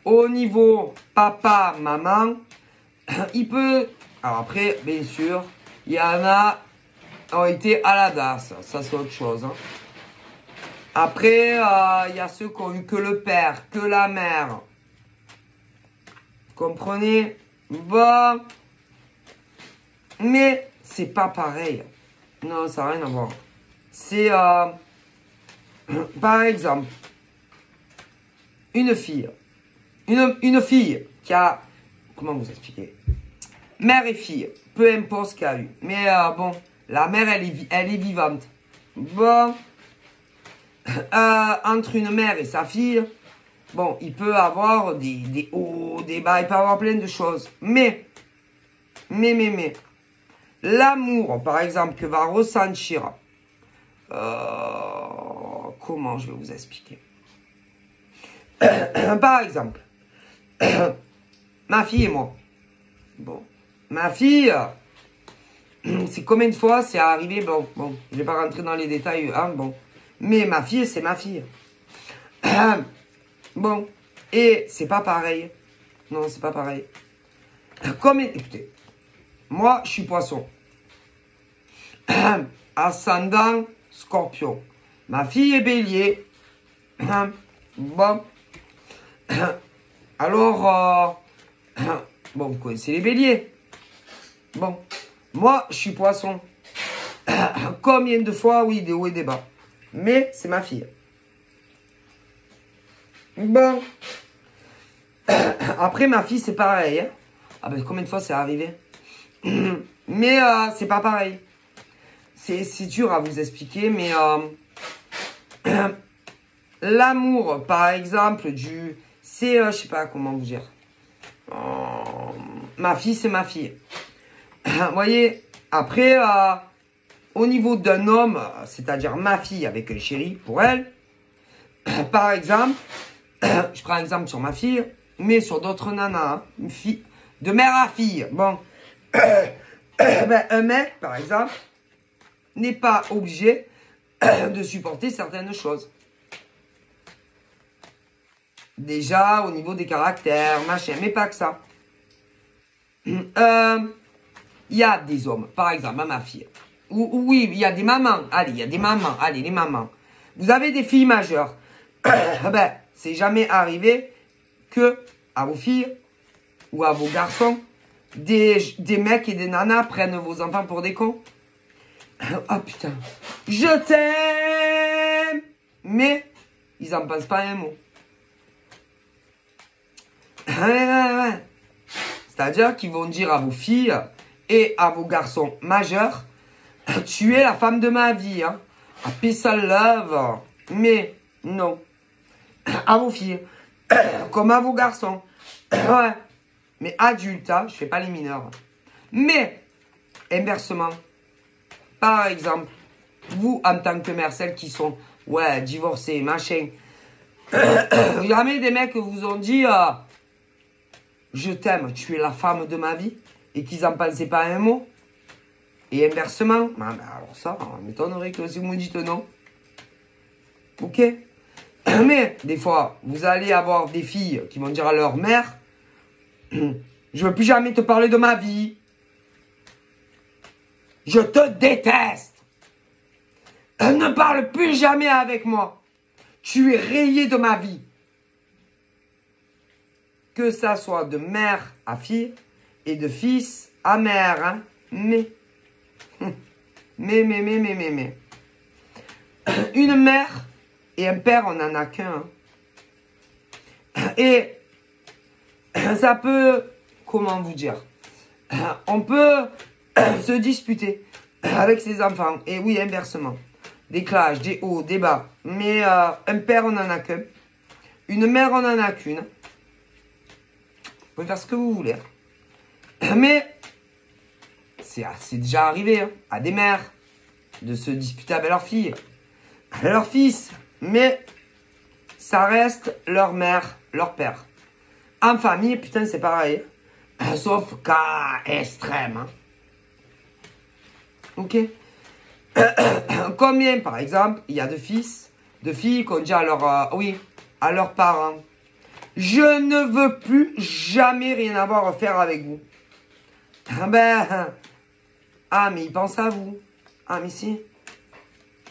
au niveau papa, maman, il peut... Alors après, bien sûr, il y en a qui ont été à la DAS. Ça, c'est autre chose. Hein. Après, il y a ceux qui ont eu que le père, que la mère. Vous comprenez? Bon. Mais c'est pas pareil. Non, ça n'a rien à voir. C'est, par exemple, une fille. Une fille qui a... Comment vous expliquer? Mère et fille. Peu importe ce qu'elle a eu. Mais bon, La mère, elle est vivante. Bon. Entre une mère et sa fille, bon, il peut avoir des hauts, des bas, il peut avoir plein de choses. Mais, l'amour, par exemple, que va ressentir, comment je vais vous expliquer? Par exemple, ma fille et moi. Bon, ma fille, c'est combien de fois c'est arrivé, bon, je vais pas rentrer dans les détails, hein, bon. Mais ma fille, c'est ma fille. Bon, et c'est pas pareil. Non, c'est pas pareil. Écoutez, moi, je suis poisson. Ascendant scorpion. Ma fille est bélier. Bon. Alors, bon, vous connaissez les béliers. Bon. Moi, je suis poisson. Combien de fois, oui, des hauts et des bas. Mais c'est ma fille. Bon. Après, ma fille, c'est pareil. Hein. Ah ben, combien de fois c'est arrivé? Mais c'est pas pareil. C'est dur à vous expliquer, mais l'amour, par exemple, c'est, je sais pas comment vous dire. Ma fille, c'est ma fille. Vous voyez, après, au niveau d'un homme, c'est-à-dire ma fille avec un chéri pour elle, par exemple, je prends un exemple sur ma fille, mais sur d'autres nanas, hein, une fille, de mère à fille. Bon, ben, un mec, par exemple, n'est pas obligé de supporter certaines choses. Déjà, au niveau des caractères, machin, mais pas que ça. Il y a des hommes, par exemple, ma fille. Oui, il y a des mamans. Allez, il y a des mamans. Allez, les mamans. Vous avez des filles majeures. Ben, c'est jamais arrivé que à vos filles ou à vos garçons, des mecs et des nanas prennent vos enfants pour des cons. Oh putain. Je t'aime. Mais ils en pensent pas un mot. Ouais. C'est-à-dire qu'ils vont dire à vos filles et à vos garçons majeurs, tu es la femme de ma vie. Hein. A peace and love. Mais non. À vos filles. Comme à vos garçons. Ouais. Mais adultes, hein, je fais pas les mineurs. Mais, inversement, par exemple, vous, en tant que mère, celles qui sont, ouais, divorcées, machin, jamais des mecs vous ont dit, je t'aime, tu es la femme de ma vie, et qu'ils en pensaient pas un mot. Et inversement, alors ça, m'étonnerait que si vous me dites non. Ok? Mais, des fois, vous allez avoir des filles qui vont dire à leur mère, je veux plus jamais te parler de ma vie. Je te déteste. Ne parle plus jamais avec moi. Tu es rayé de ma vie. Que ça soit de mère à fille et de fils à mère. Hein? Mais. Une mère et un père, on n'en a qu'un. Hein? Et ça peut, comment vous dire, on peut se disputer avec ses enfants. Et oui, inversement. Des clashs, des hauts, des bas. Mais un père, on n'en a qu'un. Une mère, on n'en a qu'une. Vous pouvez faire ce que vous voulez. Mais c'est déjà arrivé hein, à des mères de se disputer avec leur fille, avec leur fils. Mais ça reste leur mère, leur père. En famille, putain, c'est pareil. Sauf cas extrême. Hein. Ok. Combien, par exemple, il y a de fils, de filles qui ont dit à à leurs parents, je ne veux plus jamais rien avoir à faire avec vous. Mais ils pensent à vous. Ah, mais si.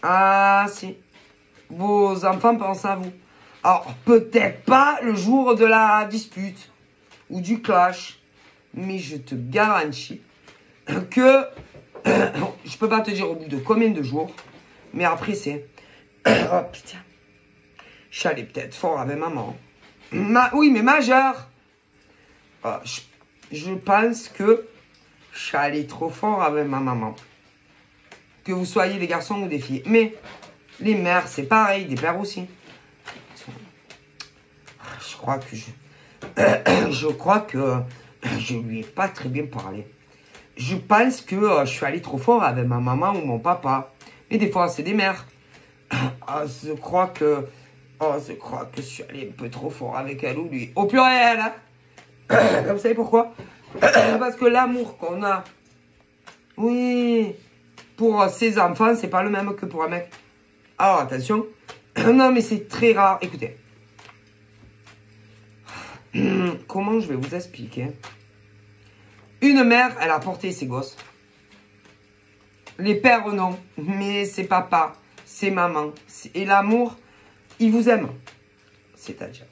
Ah, si. Vos enfants pensent à vous. Alors, peut-être pas le jour de la dispute ou du clash, mais je te garantis que je peux pas te dire au bout de combien de jours, mais après c'est oh putain, je suis allé peut-être fort avec maman. Oui, mais majeur. Je pense que je suis allé trop fort avec ma maman. que vous soyez des garçons ou des filles. Mais les mères, c'est pareil, des pères aussi. Je crois que je lui ai pas très bien parlé. Je pense que je suis allé trop fort avec ma maman ou mon papa. Mais des fois, c'est des mères. Je crois que je suis allé un peu trop fort avec elle ou lui. Au pluriel, hein. Vous savez pourquoi? Parce que l'amour qu'on a, oui, pour ses enfants, c'est pas le même que pour un mec. Alors, attention. Non, mais c'est très rare. Écoutez. Comment je vais vous expliquer? Une mère, elle a porté ses gosses. Les pères, non. Mais c'est papa, c'est maman. Et l'amour, ils vous aiment. C'est-à-dire.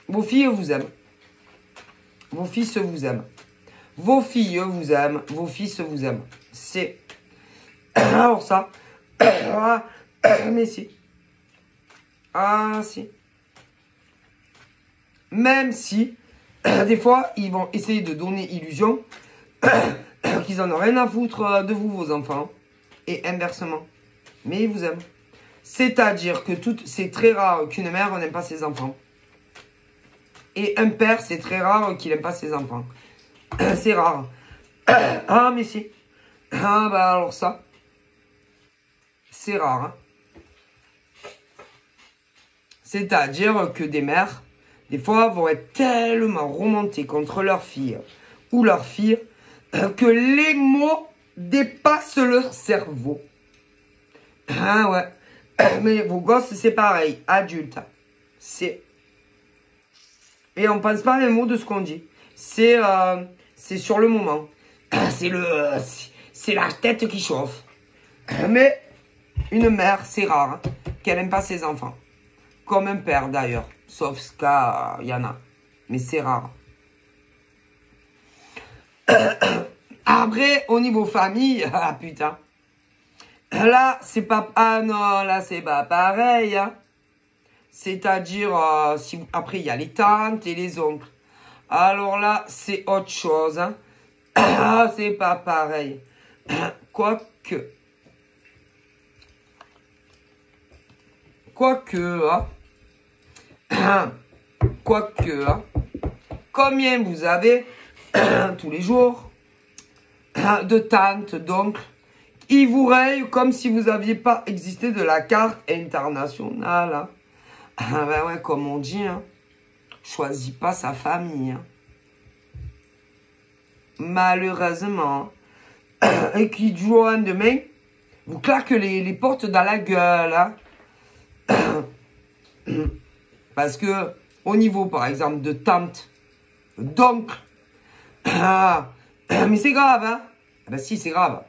Vos filles vous aiment. Vos fils vous aiment. Vos filles vous aiment. Vos fils vous aiment. C'est... Alors ça... mais si. Ah, si. Même si, des fois, ils vont essayer de donner illusion qu'ils en ont rien à foutre de vous, vos enfants. Et inversement. Mais ils vous aiment. C'est-à-dire que c'est très rare qu'une mère n'aime pas ses enfants. Et un père, c'est très rare qu'il n'aime pas ses enfants. C'est rare. Ah, mais si. Ah, bah alors ça. C'est rare. Hein. C'est-à-dire que des mères, des fois, vont être tellement remontées contre leur fille ou leur fille que les mots dépassent leur cerveau. Ah ouais. Mais vos gosses, c'est pareil. Adultes. C'est... Et on pense pas les mots de ce qu'on dit. C'est sur le moment. C'est la tête qui chauffe. Mais une mère, c'est rare qu'elle n'aime pas ses enfants. Comme un père d'ailleurs. Sauf ce cas, il y en a. Mais c'est rare. Après, au niveau famille, ah putain. Là, c'est pas... Ah non, là, c'est pas pareil. Hein. C'est-à-dire, après, il y a les tantes et les oncles. Alors là, c'est autre chose. Hein. Ah, c'est pas pareil. Quoique, hein. Quoique, hein. Combien vous avez tous les jours de tantes, d'oncles, ils vous rayent comme si vous n'aviez pas existé de la carte internationale. Hein. Ah ben ouais, comme on dit, hein, choisit pas sa famille. Hein. Malheureusement. Et qui du jour au lendemain, vous claque les portes dans la gueule. Hein. Parce que, au niveau, par exemple, de tante, d'oncle, mais c'est grave, hein. Ah ben si, c'est grave.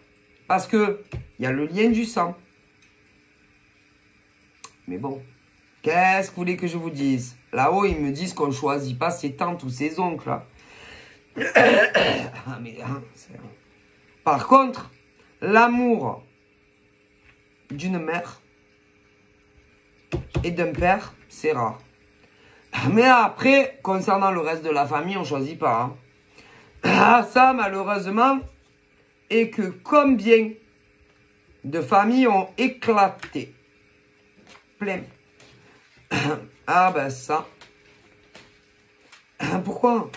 Parce que, il y a le lien du sang. Mais bon. Qu'est-ce que vous voulez que je vous dise? Là-haut, ils me disent qu'on ne choisit pas ses tantes ou ses oncles. Là. Mais, hein, par contre, l'amour d'une mère et d'un père, c'est rare. Mais après, concernant le reste de la famille, on ne choisit pas. Hein. Ah, ça, malheureusement, et que combien de familles ont éclaté. Plein. Ah ben ça. Pourquoi?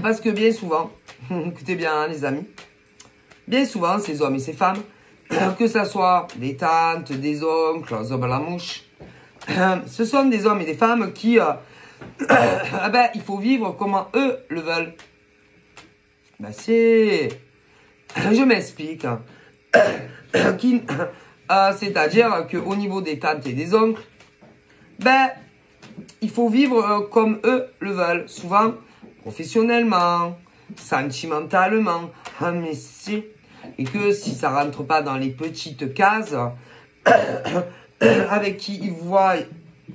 Parce que bien souvent, écoutez bien hein, les amis, bien souvent ces hommes et ces femmes, que ce soit des tantes, des oncles, les hommes à la mouche, ce sont des hommes et des femmes qui, ben, il faut vivre comment eux le veulent. Ben c'est... Je m'explique. C'est-à-dire qu'au niveau des tantes et des oncles, ben, il faut vivre comme eux le veulent. Souvent, professionnellement, sentimentalement, ah mais si. Et que si ça rentre pas dans les petites cases avec qui ils voient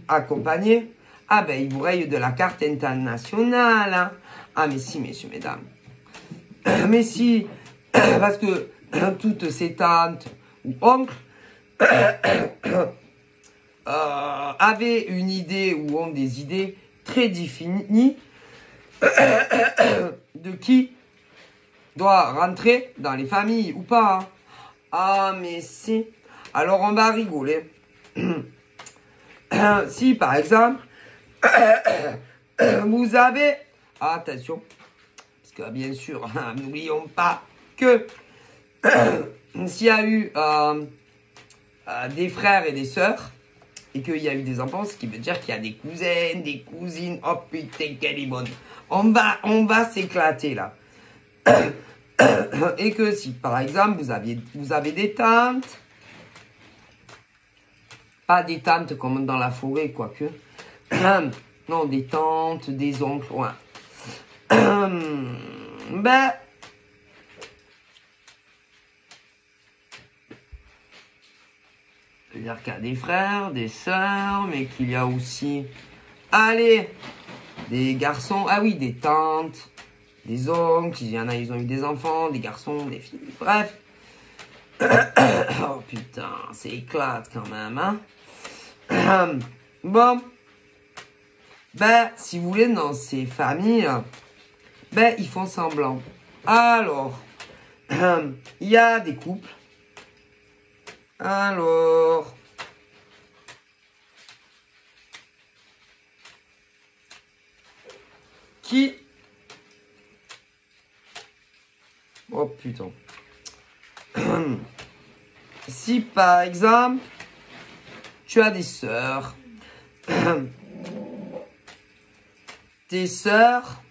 accompagner, ah ben, ils vous rayent de la carte internationale. Hein. Ah mais si, messieurs, mesdames. Mais si, parce que toutes ces tantes ou oncles avaient une idée ou ont des idées très définies de qui doit rentrer dans les familles ou pas, hein. Ah, mais si. Alors, on va rigoler. Si, par exemple, vous avez... Attention, parce que bien sûr, n'oublions pas que s'il y a eu des frères et des sœurs, et qu'il y a eu des enfants, ce qui veut dire qu'il y a des cousins, des cousines. Oh putain, qu'elle est bonne. On va s'éclater là. Et que si, par exemple, vous avez des tantes, pas des tantes comme dans la forêt, quoique. Non, des tantes, des oncles, ouais. Ben, c'est-à-dire qu'il y a des frères, des sœurs, mais qu'il y a aussi, allez, des garçons, ah oui, des tantes, des oncles, il y en a, ils ont eu des enfants, des garçons, des filles, bref. Oh putain, c'est éclate quand même, hein. Bon, ben, si vous voulez, dans ces familles, ben, ils font semblant. Alors, il y a des couples. Alors, qui... Oh putain. Si par exemple, tu as des sœurs, tes sœurs,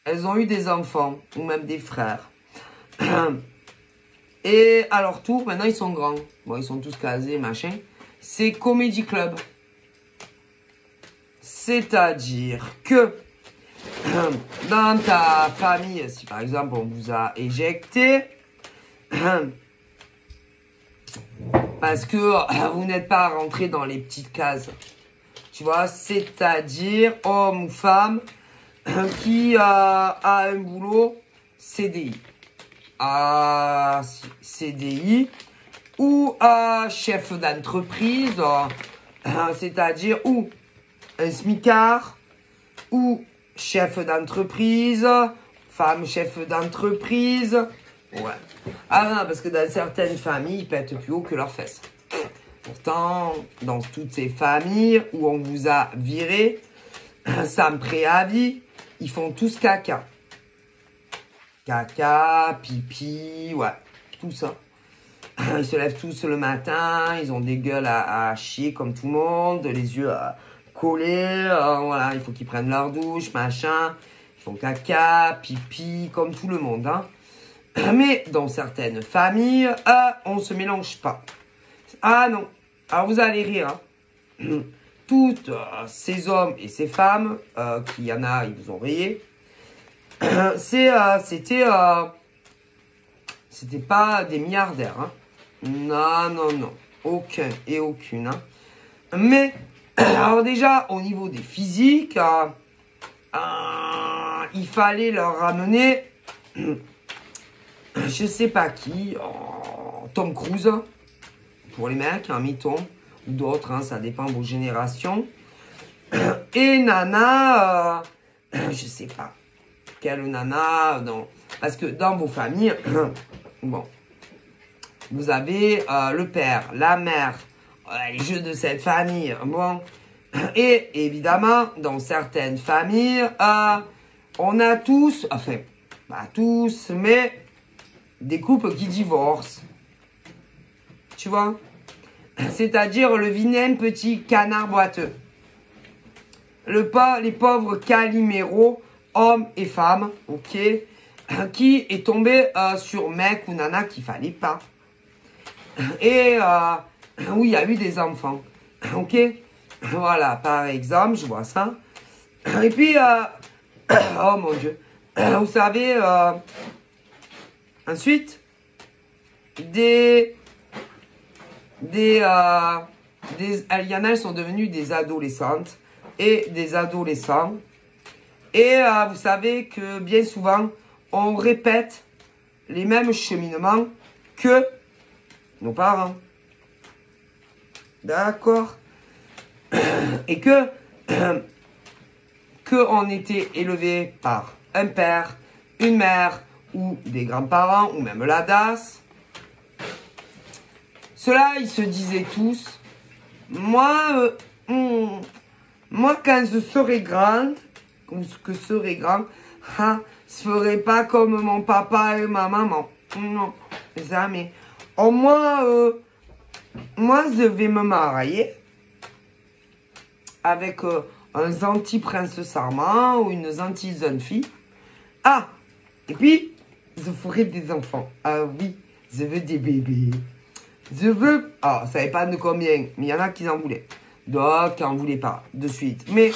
elles ont eu des enfants, ou même des frères. Et à leur tour, maintenant ils sont grands. Bon, ils sont tous casés, machin. C'est Comedy Club. C'est-à-dire que dans ta famille, si par exemple on vous a éjecté, parce que vous n'êtes pas rentré dans les petites cases. Tu vois, c'est-à-dire homme ou femme qui a un boulot CDI. CDI ou chef d'entreprise, c'est-à-dire ou un smicard ou chef d'entreprise, femme chef d'entreprise. Ouais. Ah non, parce que dans certaines familles, ils pètent plus haut que leurs fesses. Pourtant, dans toutes ces familles où on vous a viré, sans préavis, ils font tous caca. Caca, pipi, ouais, tout ça. Ils se lèvent tous le matin, ils ont des gueules à chier comme tout le monde, les yeux collés, voilà, il faut qu'ils prennent leur douche, machin. Ils font caca, pipi, comme tout le monde, hein. Mais dans certaines familles, on se mélange pas. Ah non, alors vous allez rire, hein. Toutes ces hommes et ces femmes, qu'il y en a, ils vous ont rayé. C'était pas des milliardaires, hein. Non, non, non. Aucun et aucune, hein. Mais, alors déjà, au niveau des physiques, il fallait leur ramener, je sais pas qui, Tom Cruise, pour les mecs, hein, mettons, ou d'autres, hein, ça dépend de vos générations. Et Nana, je sais pas. Quelle nana, non. Parce que dans vos familles, bon, vous avez le père, la mère, les jeux de cette famille, bon. Et évidemment, dans certaines familles, on a tous, enfin, pas tous, mais des couples qui divorcent. Tu vois? C'est-à-dire le vilain petit canard boiteux. Les pauvres caliméros, hommes et femmes, ok, qui est tombé sur mec ou nana qu'il fallait pas. Et où il y a eu des enfants, ok. Voilà, par exemple, je vois ça. Et puis, oh mon Dieu, vous savez, ensuite, il y en a, elles sont devenues des adolescentes et des adolescents. Et vous savez que bien souvent, on répète les mêmes cheminements que nos parents. D'accord? Et que on était élevé par un père, une mère ou des grands-parents, ou même la DAS. Ceux-là, ils se disaient tous, moi, quand je serai grande, que serai grand, je ferai pas comme mon papa et ma maman. Non, jamais. Au moins, moi, je vais me marier avec un gentil prince charmant ou une gentille jeune fille. Ah, et puis, je ferai des enfants. Ah oui, je veux des bébés. Je veux... Ah, ça savait pas de combien, mais il y en a qui en voulaient. D'autres qui en voulaient pas, de suite. Mais,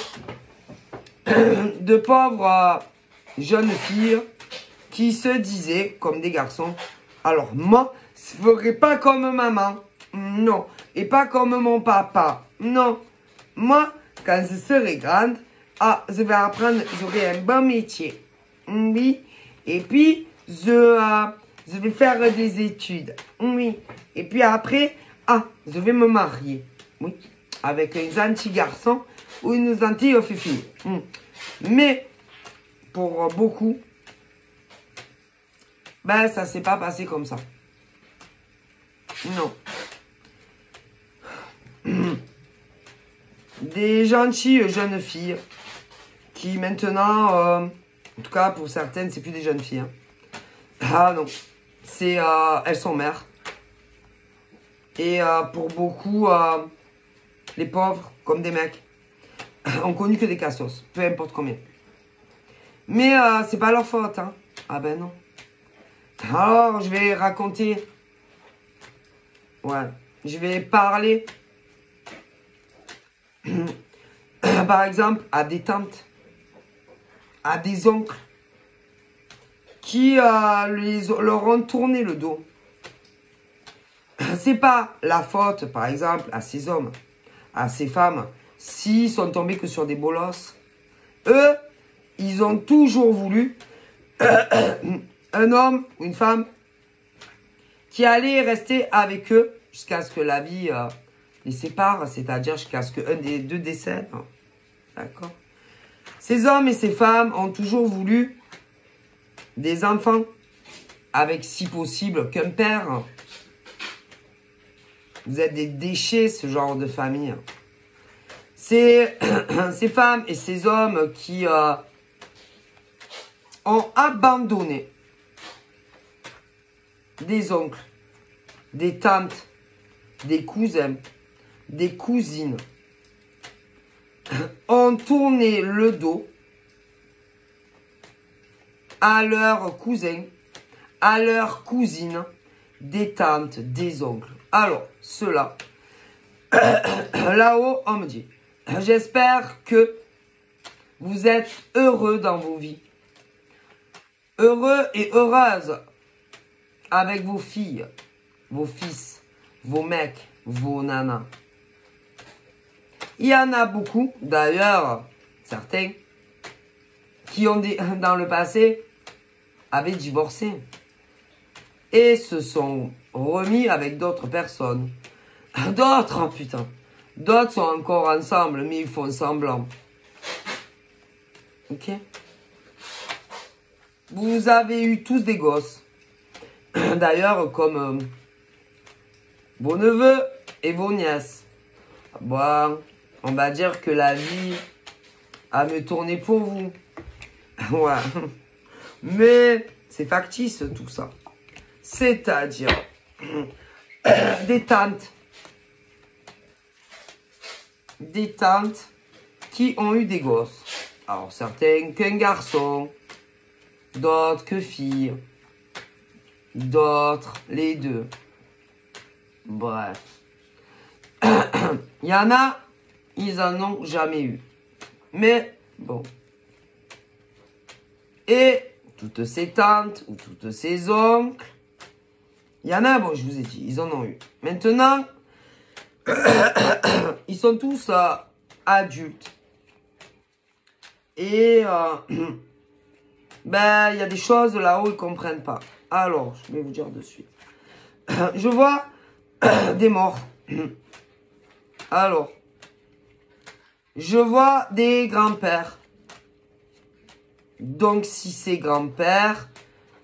de pauvres jeunes filles qui se disaient, comme des garçons, alors moi, je ferai pas comme maman. Non. Et pas comme mon papa. Non. Moi, quand je serai grande, je vais apprendre, j'aurai un bon métier. Oui. Et puis, je vais faire des études. Oui. Et puis après, je vais me marier. Oui. Avec un gentil garçon ou une gentille fille. Mais, pour beaucoup, ben, ça s'est pas passé comme ça. Non. Des gentilles jeunes filles qui maintenant, en tout cas pour certaines, c'est plus des jeunes filles. Hein. Ah non, c'est elles sont mères. Et pour beaucoup, les pauvres, comme des mecs, ont connu que des cassos, peu importe combien. Mais c'est pas leur faute, hein. Ah ben non. Alors, je vais raconter. Ouais, je vais parler. Par exemple, à des tantes, à des oncles, qui leur ont tourné le dos. C'est pas la faute, par exemple, à ces hommes, à ces femmes, s'ils sont tombés que sur des bolosses. Eux, ils ont toujours voulu un homme ou une femme qui allait rester avec eux jusqu'à ce que la vie les sépare, c'est-à-dire jusqu'à ce qu'un des deux décède. D'accord? Ces hommes et ces femmes ont toujours voulu des enfants avec, si possible, qu'un père. Vous êtes des déchets, ce genre de famille. C'est ces femmes et ces hommes qui ont abandonné des oncles, des tantes, des cousins, des cousines, ont tourné le dos à leurs cousins, à leurs cousines, des tantes, des oncles. Alors, cela, là-haut, on me dit, j'espère que vous êtes heureux dans vos vies. Heureux et heureuses avec vos filles, vos fils, vos mecs, vos nanas. Il y en a beaucoup, d'ailleurs, certains, qui ont dans le passé avaient divorcé et se sont remis avec d'autres personnes. D'autres, oh putain, d'autres sont encore ensemble, mais ils font semblant. Ok? Vous avez eu tous des gosses. D'ailleurs, comme vos neveux et vos nièces. Bon, on va dire que la vie a mieux tourné pour vous. Ouais. Mais c'est factice tout ça. C'est-à-dire des tantes. Des tantes qui ont eu des gosses. Alors certains qu'un garçon, d'autres que filles, d'autres les deux. Bref. Il y en a, ils en ont jamais eu. Mais bon. Et toutes ces tantes ou toutes ces oncles, il y en a, bon, je vous ai dit, ils en ont eu. Maintenant, ils sont tous adultes. Et ben, il y a des choses là-haut, ils ne comprennent pas. Alors, je vais vous dire de suite. Je vois des morts. Alors, je vois des grands-pères. Donc, si c'est grand-père,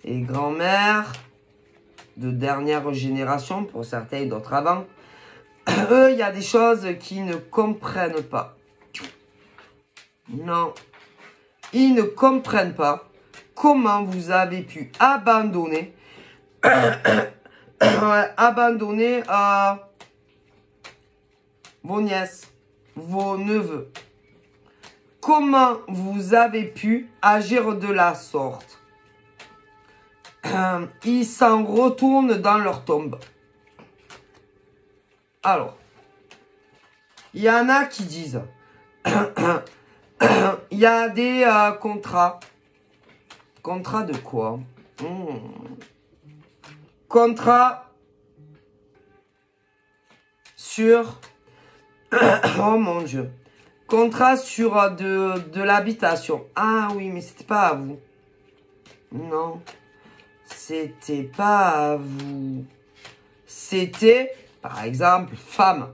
et grand-mères de dernière génération, pour certains et d'autres avant, eux, il y a des choses qu'ils ne comprennent pas. Non. Ils ne comprennent pas comment vous avez pu abandonner abandonner vos nièces, vos neveux. Comment vous avez pu agir de la sorte? Ils s'en retournent dans leur tombe. Alors, il y en a qui disent, il y a des contrats. Contrat de quoi? Contrat sur... oh mon Dieu. Contrat sur de l'habitation. Ah oui, mais c'était pas à vous. Non. C'était pas à vous. C'était, par exemple, femme.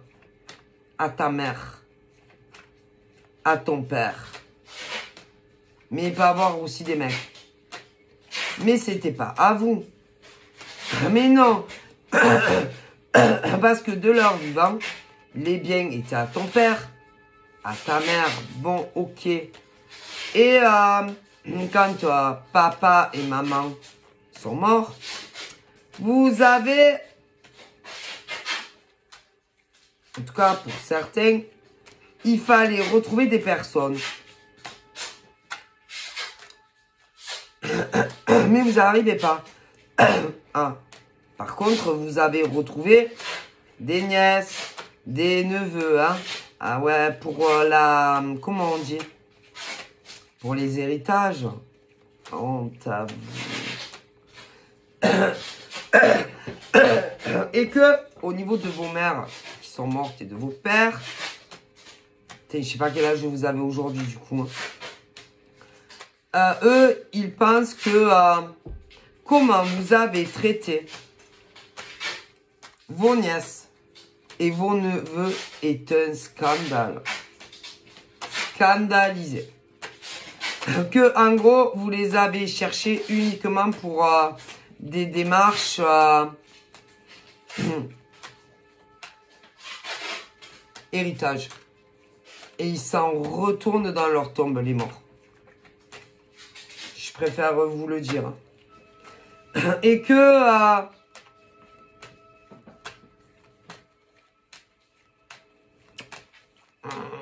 À ta mère. À ton père. Mais il peut avoir aussi des mecs. Mais c'était pas à vous. Mais non. Parce que de leur vivant, les biens étaient à ton père, à ta mère. Bon, ok. Et quand papa et maman sont morts, vous avez, en tout cas pour certains, il fallait retrouver des personnes. Mais vous n'arrivez pas. Ah. Par contre, vous avez retrouvé des nièces, des neveux. Hein. Ah ouais, pour la... Comment on dit? Pour les héritages. Honte à vous. Et que, au niveau de vos mères qui sont mortes et de vos pères, je sais pas quel âge vous avez aujourd'hui du coup. Eux, ils pensent que comment vous avez traité vos nièces et vos neveux est un scandale. Scandalisé. Que, en gros, vous les avez cherchés uniquement pour des démarches héritage. Et ils s'en retournent dans leur tombe, les morts. Je préfère vous le dire. Et que...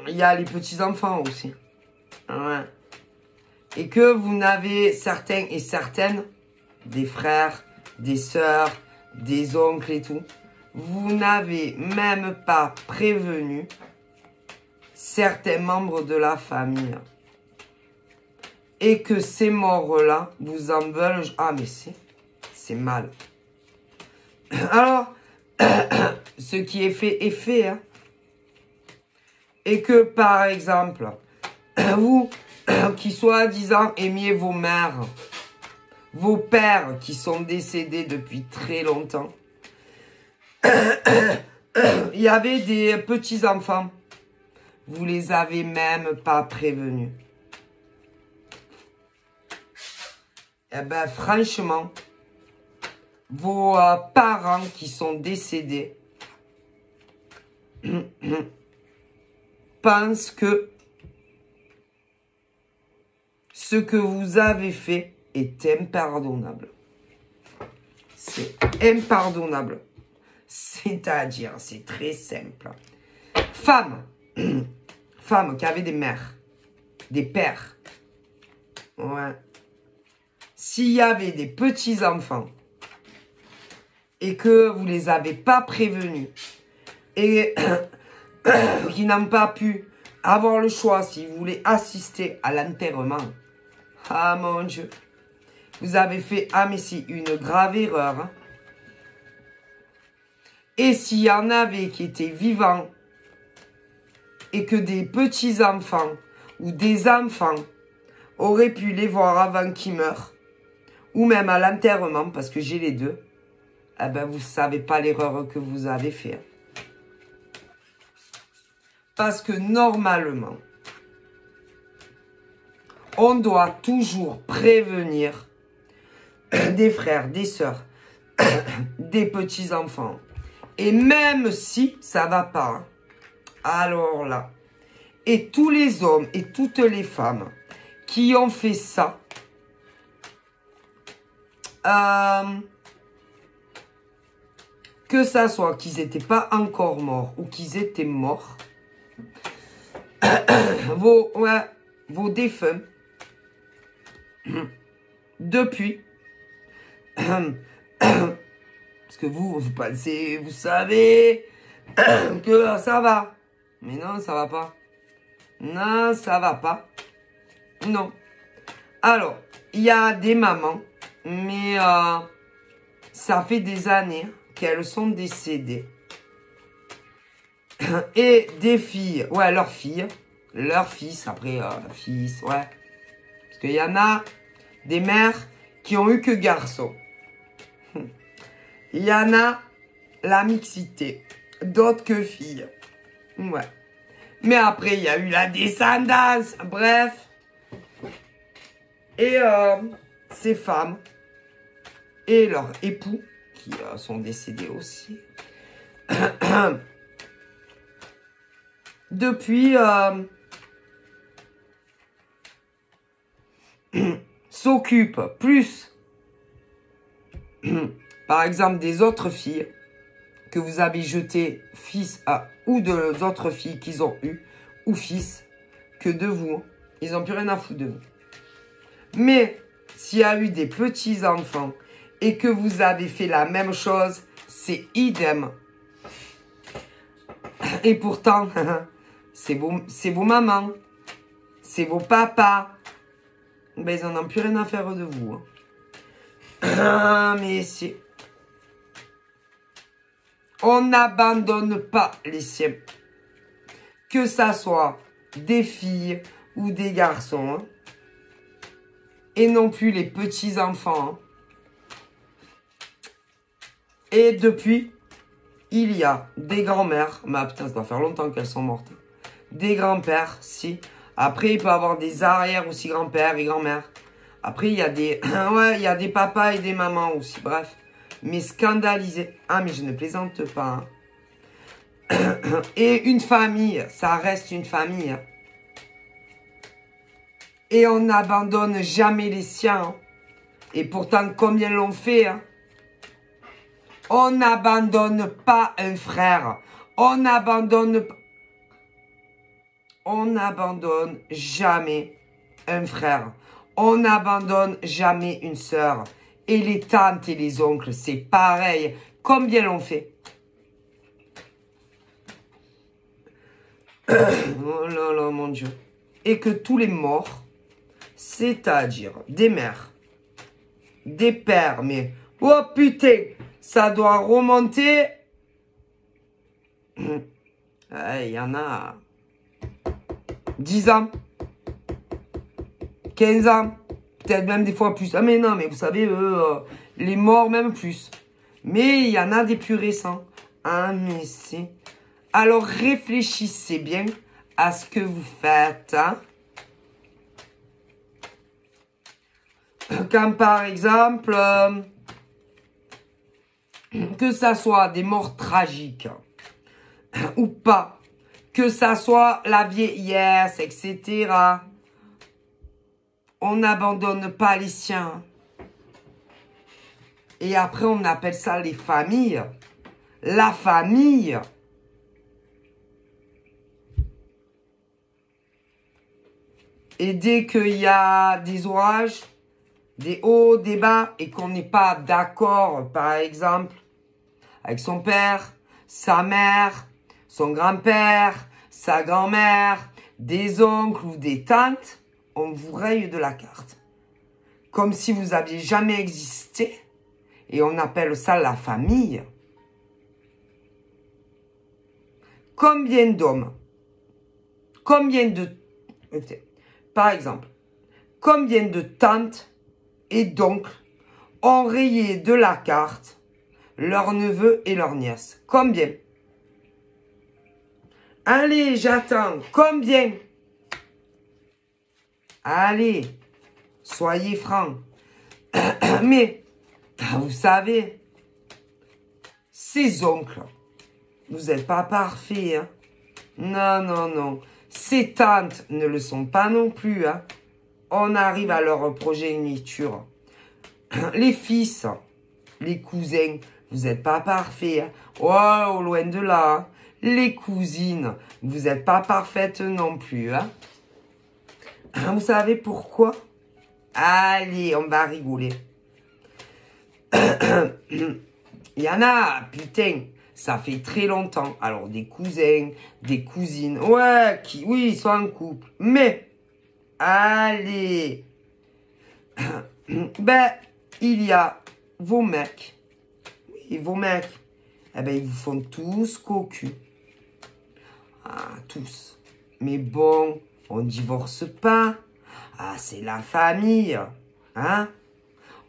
il y a les petits-enfants aussi. Ouais. Et que vous n'avez certains et certaines, des frères, des sœurs, des oncles et tout, vous n'avez même pas prévenu certains membres de la famille. Et que ces morts-là vous en veulent... Ah, mais c'est mal. Alors, ce qui est fait, hein. Et que, par exemple, vous, qui soi-disant aimiez vos mères, vos pères qui sont décédés depuis très longtemps, il y avait des petits-enfants. Vous les avez même pas prévenus. Eh ben, franchement, vos parents qui sont décédés pensent que ce que vous avez fait est impardonnable. C'est impardonnable. C'est-à-dire, c'est très simple. Femme qui avait des mères, des pères. Ouais. S'il y avait des petits-enfants et que vous les avez pas prévenus et qui n'ont pas pu avoir le choix si vous voulez assister à l'enterrement. Ah mon Dieu. Vous avez fait, ah mais si, une grave erreur. Hein. Et s'il y en avait qui étaient vivants et que des petits-enfants ou des enfants auraient pu les voir avant qu'ils meurent, ou même à l'enterrement, parce que j'ai les deux, eh ben vous ne savez pas l'erreur que vous avez fait. Parce que normalement, on doit toujours prévenir des frères, des sœurs, des petits-enfants. Et même si ça va pas, hein, alors là, et tous les hommes et toutes les femmes qui ont fait ça, que ça soit qu'ils n'étaient pas encore morts ou qu'ils étaient morts, vos défunts, depuis, parce que vous pensez, vous savez que ça va. Mais non, ça va pas. Non, ça va pas. Non. Alors, il y a des mamans, mais ça fait des années qu'elles sont décédées. Et des filles, ouais, leurs filles, leurs fils, après, fils, ouais. Parce qu'il y en a des mères qui ont eu que garçons. Il y en a la mixité, d'autres que filles. Ouais. Mais après, il y a eu la descendance, bref. Et ces femmes et leurs époux, qui sont décédés aussi, depuis, s'occupent plus, par exemple, des autres filles que vous avez jetées, fils à, ou de autres filles qu'ils ont eues, ou fils, que de vous. Ils n'ont plus rien à foutre de vous. Mais s'il y a eu des petits-enfants et que vous avez fait la même chose, c'est idem. Et pourtant, c'est vos mamans, c'est vos papas. Ben, ils n'en ont plus rien à faire de vous. Mais si. On n'abandonne pas les siens. Que ça soit des filles ou des garçons. Hein. Et non plus les petits-enfants. Hein. Et depuis, il y a des grands-mères. Mais putain, ça doit faire longtemps qu'elles sont mortes. Des grands-pères, si. Après, il peut y avoir des arrières aussi grands-pères et grand-mères. Après, il y a des... ouais, il y a des papas et des mamans aussi. Bref. Mais scandalisés. Ah, mais je ne plaisante pas. Hein. Et une famille, ça reste une famille. Hein. Et on n'abandonne jamais les siens. Hein. Et pourtant, combien l'ont fait, hein. On n'abandonne pas un frère. On n'abandonne jamais un frère. On n'abandonne jamais une sœur. Et les tantes et les oncles, c'est pareil. Combien l'ont fait? Oh là là, mon Dieu. Et que tous les morts, c'est-à-dire des mères, des pères, mais... Oh putain, ça doit remonter. Il y en a 10 ans, 15 ans, peut-être même des fois plus. Ah mais non, mais vous savez, les morts même plus. Mais il y en a des plus récents. Ah mais c'est... Alors réfléchissez bien à ce que vous faites. Hein. Quand par exemple... que ça soit des morts tragiques ou pas, que ça soit la vieillesse, etc. On n'abandonne pas les siens. Et après, on appelle ça les familles. La famille. Et dès qu'il y a des orages, des hauts, des bas, et qu'on n'est pas d'accord, par exemple, avec son père, sa mère, son grand-père, sa grand-mère, des oncles ou des tantes, on vous raye de la carte. Comme si vous n'aviez jamais existé, et on appelle ça la famille. Combien d'hommes, combien de... Par exemple, combien de tantes et d'oncles ont rayé de la carte leurs neveux et leurs nièces? Combien? Allez, j'attends. Combien? Allez, soyez francs. Mais, vous savez, ces oncles, vous n'êtes pas parfaits, hein. Non, non, non. Ces tantes ne le sont pas non plus, hein. On arrive à leur progéniture. Les fils, les cousins, vous n'êtes pas parfaits, hein. Oh, loin de là, hein. Les cousines, vous n'êtes pas parfaites non plus, hein. Vous savez pourquoi? Allez, on va rigoler. Il y en a, putain, ça fait très longtemps. Alors, des cousins, des cousines, ouais, oui, ils sont en couple. Mais, allez, ben, il y a vos mecs. Oui, vos mecs. Eh ben, ils vous font tous cocu. Ah, tous. Mais bon, on divorce pas. Ah, c'est la famille. Hein?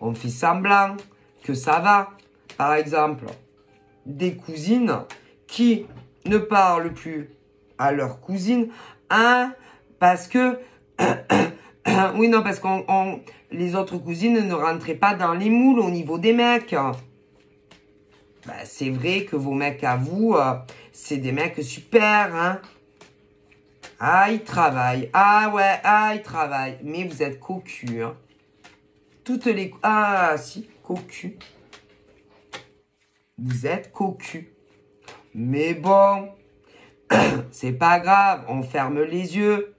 On fait semblant que ça va. Par exemple, des cousines qui ne parlent plus à leur cousine, hein, parce que, oui, non, parce qu'on, les autres cousines ne rentraient pas dans les moules au niveau des mecs. Ben, c'est vrai que vos mecs à vous, c'est des mecs super, hein. Ah, ils travaillent. Ah ouais, ah, ils travaillent. Mais vous êtes cocu, hein. Toutes les... Ah, si, cocu. Vous êtes cocu. Mais bon, c'est pas grave, on ferme les yeux.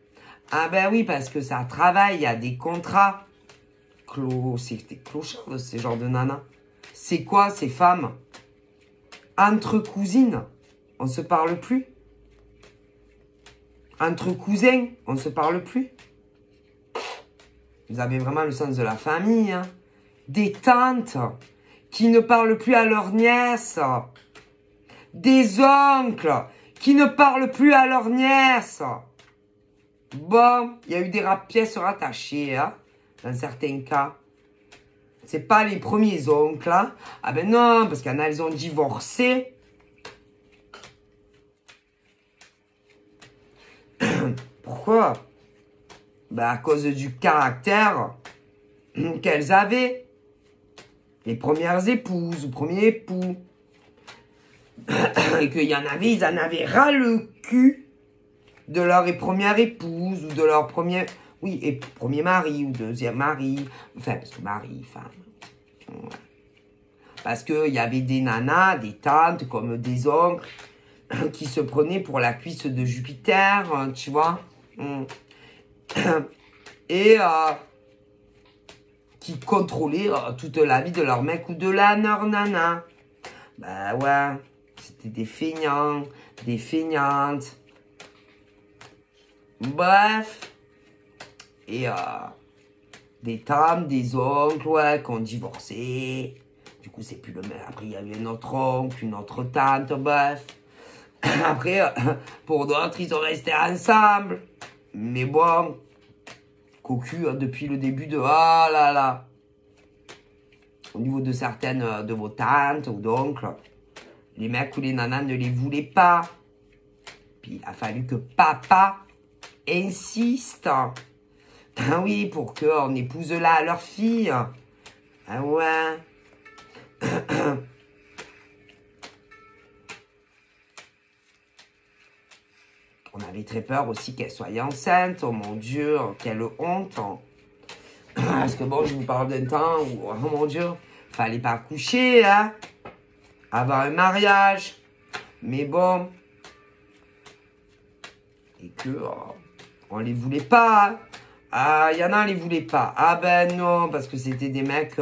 Ah ben oui, parce que ça travaille, il y a des contrats. C'est des clochards, ces genres de nanas. C'est quoi, ces femmes? Entre cousines, on se parle plus. Entre cousins, on ne se parle plus. Vous avez vraiment le sens de la famille, hein. Des tantes qui ne parlent plus à leurs nièces. Des oncles qui ne parlent plus à leurs nièces. Bon, il y a eu des pièces rattachées, hein, dans certains cas. C'est pas les premiers oncles, hein. Ah ben non, parce qu'il y en a, ils ont divorcé. Pourquoi? Ben à cause du caractère qu'elles avaient. Les premières épouses ou premiers époux. Et qu'il y en avait, ils en avaient ras le cul de leur première épouse ou de leur premier... Oui, et premier mari ou deuxième mari. Enfin, parce que mari, femme. Ouais. Parce qu'il y avait des nanas, des tantes, comme des oncles, qui se prenaient pour la cuisse de Jupiter, tu vois. Et qui contrôlaient toute la vie de leur mec ou de leur nana. Bah ouais, c'était des feignants, des feignantes. Bref. Et des tantes, des oncles, ouais, qui ont divorcé. Du coup, c'est plus le même. Après, il y a eu un autre oncle, une autre tante, bref. Après, pour d'autres, ils sont restés ensemble. Mais bon, cocu, depuis le début de... Ah là là. Au niveau de certaines de vos tantes ou d'oncles, les mecs ou les nanas ne les voulaient pas. Puis il a fallu que papa insiste. Ah oui, pour qu'on épouse là leur fille. Ah ouais. On avait très peur aussi qu'elle soit enceinte. Oh mon Dieu, quelle honte. Parce que bon, je vous parle d'un temps où, oh mon Dieu, fallait pas coucher, hein, avant un mariage. Mais bon. Et que, on les voulait pas, hein. Ah, il y en a, on les voulait pas. Ah ben non, parce que c'était des mecs...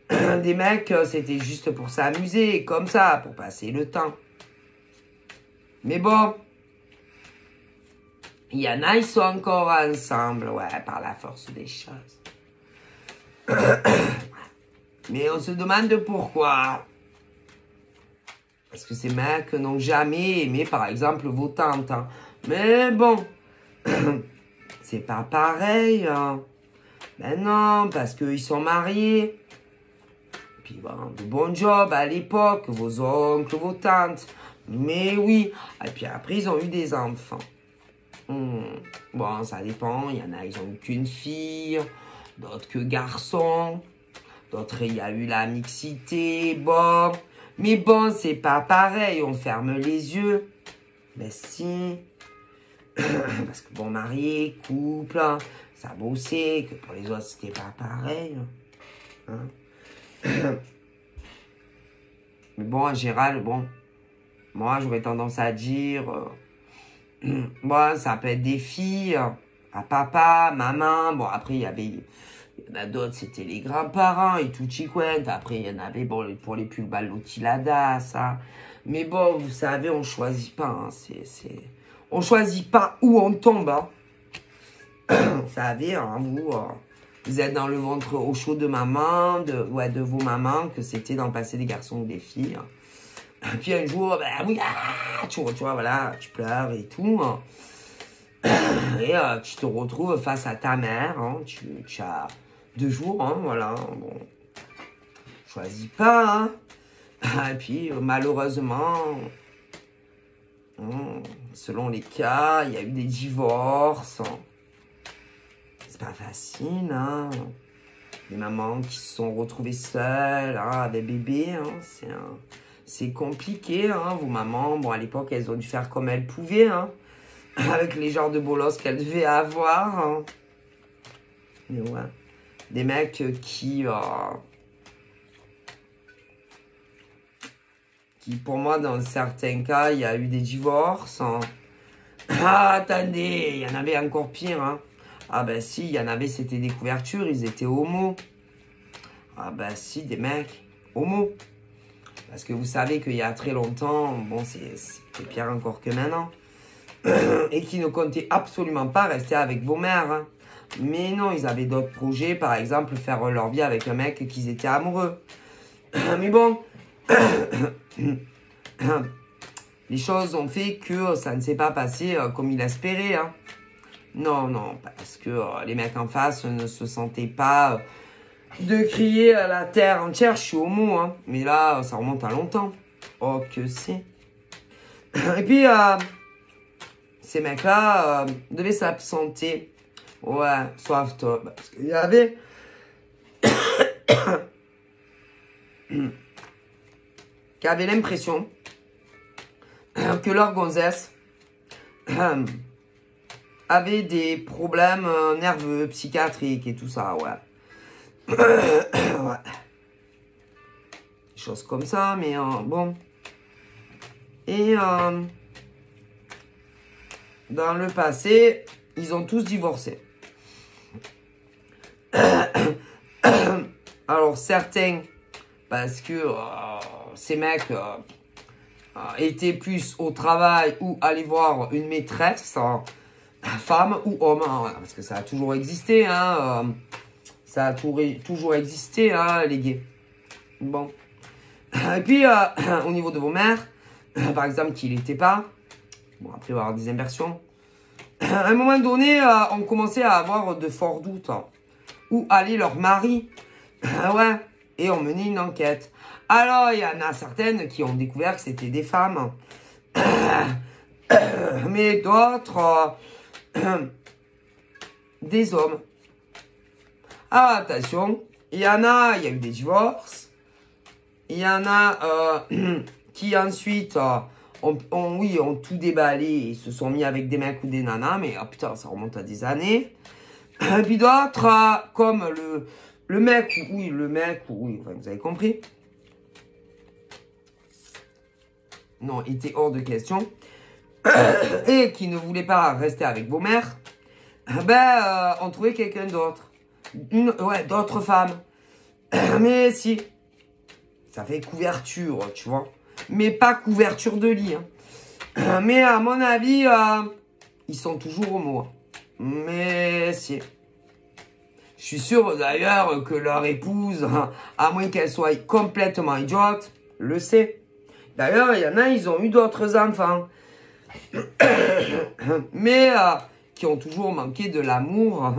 des mecs, c'était juste pour s'amuser, comme ça, pour passer le temps. Mais bon, il y en a, ils sont encore ensemble, ouais, par la force des choses. Mais on se demande pourquoi. Parce que ces mecs n'ont jamais aimé, par exemple, vos tantes. Hein. Mais bon, c'est pas pareil. Hein. Ben non, parce qu'ils sont mariés. Puis bon, de bons jobs à l'époque, vos oncles, vos tantes. Mais oui. Et puis après, ils ont eu des enfants. Bon, ça dépend. Il y en a, ils ont eu qu'une fille. d'autres que garçons. D'autres, il y a eu la mixité, bon. Mais bon, c'est pas pareil, on ferme les yeux. Mais si. Parce que bon, marié, couple, hein, ça bossait, que pour les autres, c'était pas pareil. Hein. Mais bon, en général, bon, moi, j'aurais tendance à dire, bon, ça peut être des filles, à papa, maman, bon, après, il y en a d'autres, c'était les grands-parents et tout chiquette. Après, il y en avait, bon, pour les plus ballotilada, ça. Mais bon, vous savez, on choisit pas, hein, on choisit pas où on tombe, hein. Vous savez, hein, vous êtes dans le ventre au chaud de maman, de vos mamans, que c'était dans le passé des garçons ou des filles. Et puis un jour, ben oui, tu vois, voilà, tu pleures et tout. Hein. Et tu te retrouves face à ta mère, hein, tu as 2 jours, hein, voilà. Bon, choisis pas, hein. Et puis, malheureusement, selon les cas, il y a eu des divorces. C'est pas facile, hein. Des mamans qui se sont retrouvées seules, hein, avec bébé, hein. C'est compliqué, hein. Vos mamans, bon, à l'époque, elles ont dû faire comme elles pouvaient, hein. Avec les genres de bolos qu'elles devaient avoir, hein. Mais ouais. Des mecs qui, pour moi, dans certains cas, il y a eu des divorces. Hein. Ah, attendez, il y en avait encore pire, hein. Ah ben si, il y en avait, c'était des couvertures, ils étaient homo. Ah ben si, des mecs homo. Parce que vous savez qu'il y a très longtemps, bon, c'est pire encore que maintenant. Et qui ne comptaient absolument pas rester avec vos mères. Hein. Mais non, ils avaient d'autres projets, par exemple, faire leur vie avec un mec qu'ils étaient amoureux. Mais bon, les choses ont fait que ça ne s'est pas passé comme il espérait. Hein. Non, non, parce que les mecs en face ne se sentaient pas de crier à la terre entière, je suis homo, hein. Mais là, ça remonte à longtemps. Oh, que c'est. Et puis, ces mecs-là devaient s'absenter. Ouais, soif top. Parce qu'il y avait... qui avaient l'impression que leur gonzesse avait des problèmes nerveux, psychiatriques et tout ça, ouais. Ouais. Des choses comme ça, mais bon. Et dans le passé, ils ont tous divorcé. Alors certains, parce que ces mecs étaient plus au travail ou allaient voir une maîtresse, femme ou homme, hein, parce que ça a toujours existé, hein, ça a toujours existé, hein, les gays. Bon. Et puis, au niveau de vos mères, par exemple, qui n'étaient pas, bon, après, il va y avoir des inversions. À un moment donné, on commençait à avoir de forts doutes. Hein, où allait leur mari. Ouais. Et on menait une enquête. Alors, il y en a certaines qui ont découvert que c'était des femmes. Mais d'autres, des hommes. Ah, attention, il y a eu des divorces. Il y en a qui ensuite ont tout déballé et se sont mis avec des mecs ou des nanas. Mais putain, ça remonte à des années. Et puis d'autres, comme le mec, oui, enfin, vous avez compris. Non, il était hors de question. Et qui ne voulait pas rester avec vos mères. Ben, on trouvait quelqu'un d'autre. Ouais, d'autres femmes. Mais si. Ça fait couverture, tu vois. Mais pas couverture de lit. Hein. Mais à mon avis, ils sont toujours homo. Hein. Mais si. Je suis sûr d'ailleurs que leur épouse, à moins qu'elle soit complètement idiote, le sait. D'ailleurs, il y en a, ils ont eu d'autres enfants. Mais qui ont toujours manqué de l'amour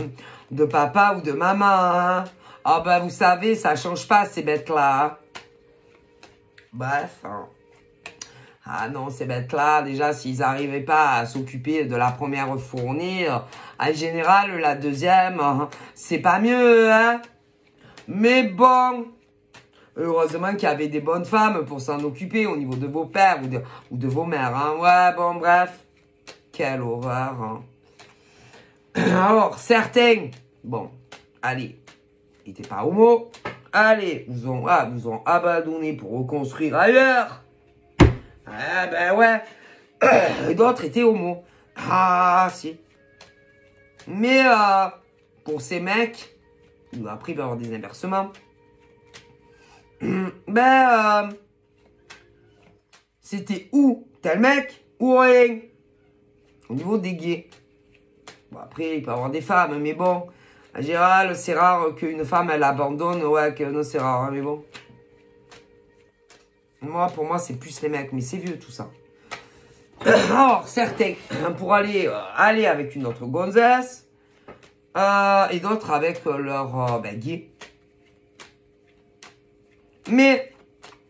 de papa ou de maman. Hein. Ah ben, vous savez, ça change pas ces bêtes-là. Hein. Bref. Hein. Ah non, ces bêtes-là, déjà, s'ils n'arrivaient pas à s'occuper de la première fournée, En général, la deuxième, c'est pas mieux, hein. Mais bon, heureusement qu'il y avait des bonnes femmes pour s'en occuper au niveau de vos pères ou de vos mères, hein. Ouais, bon, bref. Quelle horreur, hein. Alors, certains, bon, allez, n'étaient pas homo. Allez, vous ont abandonné pour reconstruire ailleurs. Ah ben ouais. Et d'autres étaient homo. Ah si. Mais pour ces mecs, après il va y avoir des inversements. C'était ou tel mec ou rien. Au niveau des gays. Bon, après il peut y avoir des femmes, mais bon. En général, c'est rare qu'une femme, elle abandonne. Ouais, que non, c'est rare, hein, mais bon. Moi, pour moi, c'est plus les mecs, mais c'est vieux, tout ça. Alors, certains, pour aller avec une autre gonzesse, et d'autres avec leur gay. Mais,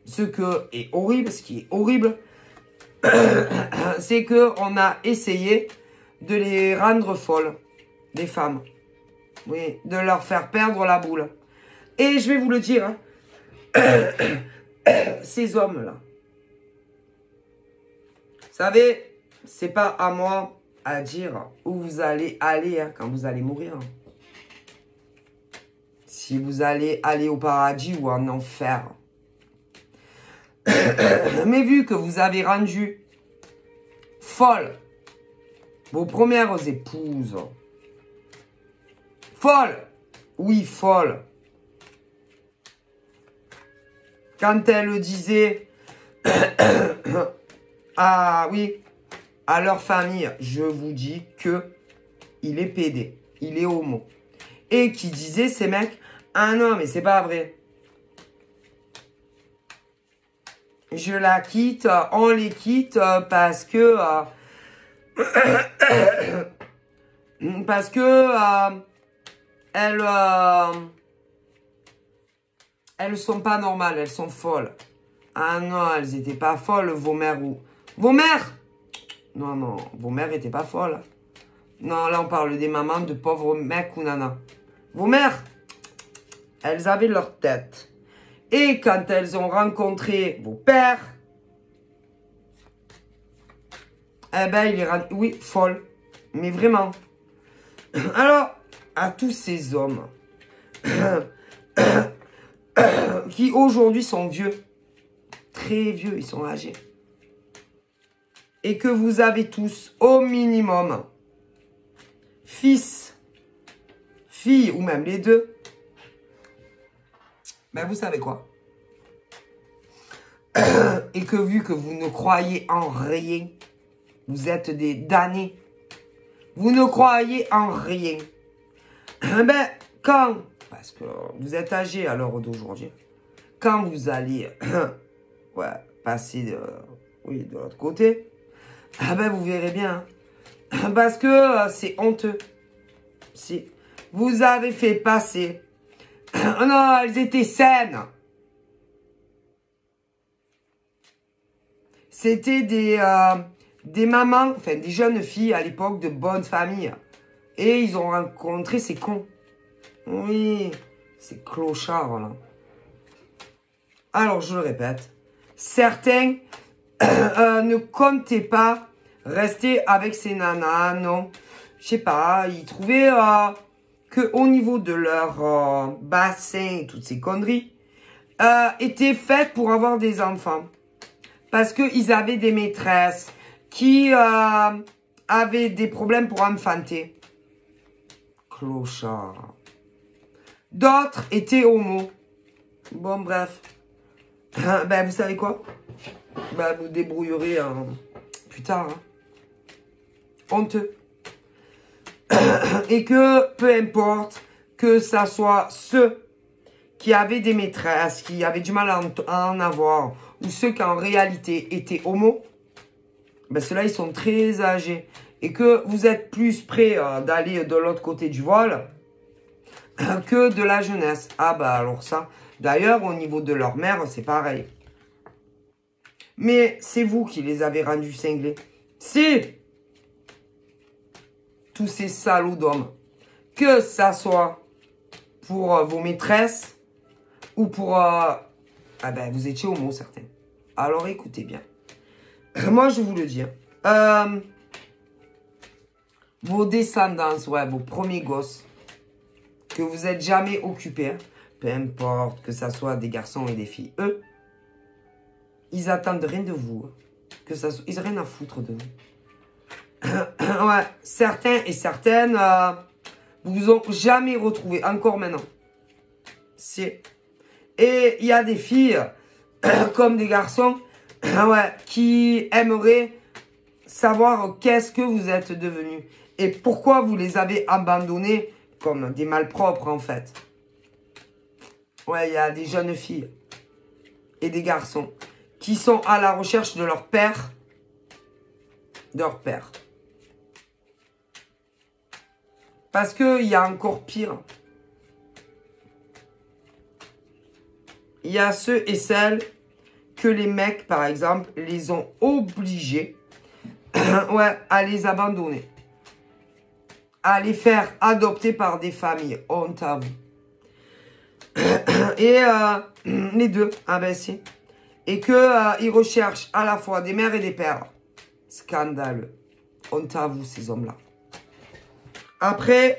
ce qui est horrible, c'est qu'on a essayé de les rendre folles, les femmes. Oui, de leur faire perdre la boule. Et je vais vous le dire, hein, ces hommes-là, vous savez, c'est pas à moi à dire où vous allez aller hein, quand vous allez mourir. Si vous allez aller au paradis ou en enfer. Mais vu que vous avez rendu folle vos premières épouses, folle, oui, folle. Quand elle disait, ah oui, à leur famille, je vous dis que il est pédé, il est homo. Et qui disait, ces mecs, ah non, mais c'est pas vrai. Je la quitte, on les quitte parce que... parce que... elles sont pas normales, elles sont folles. Ah non, elles étaient pas folles, vos mères ou... Vos mères! Non, non, vos mères étaient pas folles. Non, là on parle des mamans de pauvres mecs ou nanas. Vos mères, elles avaient leur tête. Et quand elles ont rencontré vos pères, eh ben, il est rendu... Oui, folle. Mais vraiment. Alors, à tous ces hommes qui aujourd'hui sont vieux, très vieux, ils sont âgés, et que vous avez tous, au minimum, fils, fille, ou même les deux, ben vous savez quoi? Et que vu que vous ne croyez en rien, vous êtes des damnés. Vous ne croyez en rien. Ben, quand, parce que vous êtes âgés à l'heure d'aujourd'hui, quand vous allez ouais, passer de l'autre côté, ben vous verrez bien. Hein. Parce que c'est honteux. Si vous avez fait passer, non, elles étaient saines. C'était des mamans, enfin des jeunes filles à l'époque de bonne famille. Et ils ont rencontré ces cons. Oui, ces clochards là. Alors je le répète, certains ne comptaient pas rester avec ces nanas, non. Je sais pas, ils trouvaient que au niveau de leur bassin et toutes ces conneries, étaient faites pour avoir des enfants. Parce qu'ils avaient des maîtresses qui avaient des problèmes pour enfanter. Clochard. D'autres étaient homo. Bon, bref. Ben, vous savez quoi? Ben, vous débrouillerez plus tard. Hein. Honteux. Et que, peu importe, que ça soit ceux qui avaient des maîtresses, qui avaient du mal à en avoir, ou ceux qui en réalité étaient homo, ben ceux-là, ils sont très âgés. Et que vous êtes plus prêts d'aller de l'autre côté du voile que de la jeunesse. Ah bah alors ça, d'ailleurs, au niveau de leur mère, c'est pareil. Mais c'est vous qui les avez rendus cinglés. C'est tous ces salauds d'hommes. Que ça soit pour vos maîtresses ou pour... ah ben, vous étiez homo, certains. Alors, écoutez bien. Moi, je vous le dis. Vos descendants, ouais, vos premiers gosses, que vous n'êtes jamais occupés, hein, peu importe que ça soit des garçons et des filles, eux, ils attendent rien de vous. Que ça soit, ils n'ont rien à foutre de vous. Ouais, certains et certaines vous ont jamais retrouvé, encore maintenant. Et il y a des filles, comme des garçons, ouais, qui aimeraient savoir qu'est-ce que vous êtes devenus. Et pourquoi vous les avez abandonnés comme des malpropres, en fait. Ouais, il y a des jeunes filles et des garçons qui sont à la recherche de leur père. De leur père. Parce qu'il y a encore pire. Il y a ceux et celles que les mecs, par exemple, les ont obligés ouais, à les abandonner. À les faire adopter par des familles. Honte à vous. Et les deux, ah ben si. Et qu'ils recherchent à la fois des mères et des pères. Scandaleux. Honte à vous, ces hommes-là. Après,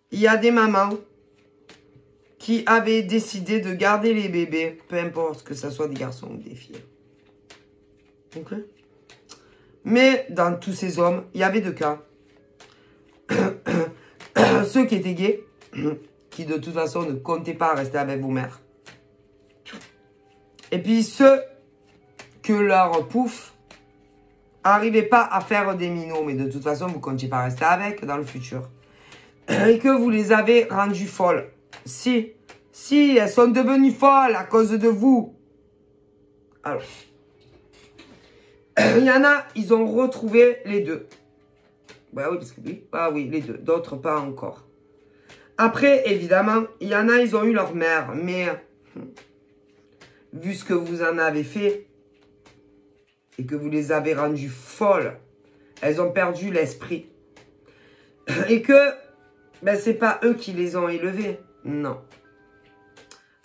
il y a des mamans qui avaient décidé de garder les bébés, peu importe que ce soit des garçons ou des filles. Ok? Mais dans tous ces hommes, il y avait deux cas. Ceux qui étaient gays, qui de toute façon ne comptaient pas rester avec vos mères. Et puis ceux que leur pouf n'arrivait pas à faire des minots, mais de toute façon vous ne comptiez pas rester avec dans le futur. Et que vous les avez rendues folles. Si, elles sont devenues folles à cause de vous. Alors, il y en a, ils ont retrouvé les deux. Bah oui, parce que oui, ah oui, les deux. D'autres pas encore. Après, évidemment, il y en a, ils ont eu leur mère. Mais, vu ce que vous en avez fait, et que vous les avez rendues folles, elles ont perdu l'esprit. Et que, ben, c'est pas eux qui les ont élevées. Non.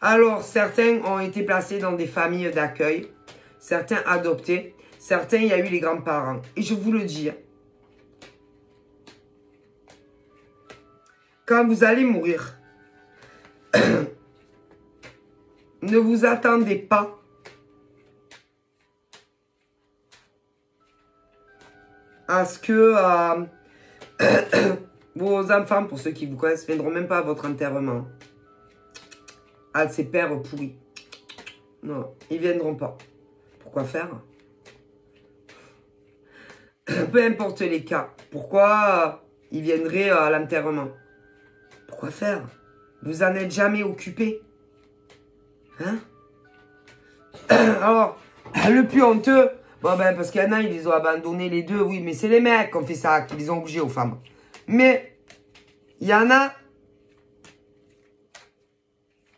Alors, certains ont été placés dans des familles d'accueil. Certains adoptés. Certains, il y a eu les grands-parents. Et je vous le dis, quand vous allez mourir, ne vous attendez pas à ce que vos enfants, pour ceux qui vous connaissent, ne viendront même pas à votre enterrement. À ces pères pourris. Non, ils ne viendront pas. Pourquoi faire? Peu importe les cas. Pourquoi ils viendraient à l'enterrement? Pourquoi faire? Vous en êtes jamais occupé. Hein? Alors, le plus honteux, bon ben parce qu'il y en a, ils les ont abandonnés les deux, oui, mais c'est les mecs qui ont fait ça, qui les ont obligés aux femmes. Mais, il y en a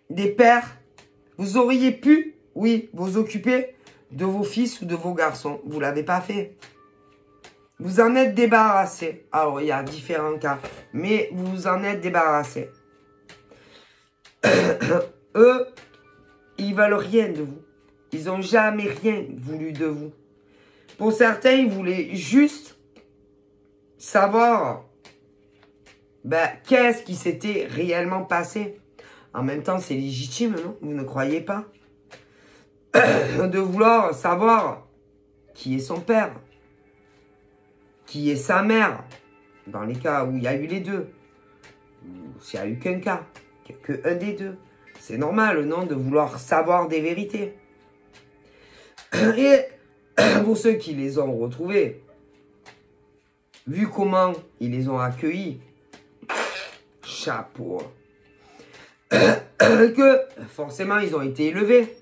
des pères, vous auriez pu, oui, vous occuper de vos fils ou de vos garçons. Vous ne l'avez pas fait. Vous en êtes débarrassé. Alors, il y a différents cas. Mais vous vous en êtes débarrassé. Eux, ils veulent rien de vous. Ils n'ont jamais rien voulu de vous. Pour certains, ils voulaient juste savoir ben, qu'est-ce qui s'était réellement passé. En même temps, c'est légitime, non? Vous ne croyez pas? De vouloir savoir qui est son père. Qui est sa mère, dans les cas où il y a eu les deux, ou s'il n'y a eu qu'un cas, qu'un des deux. C'est normal, non, de vouloir savoir des vérités. Et pour ceux qui les ont retrouvés, vu comment ils les ont accueillis, chapeau. Que forcément, ils ont été élevés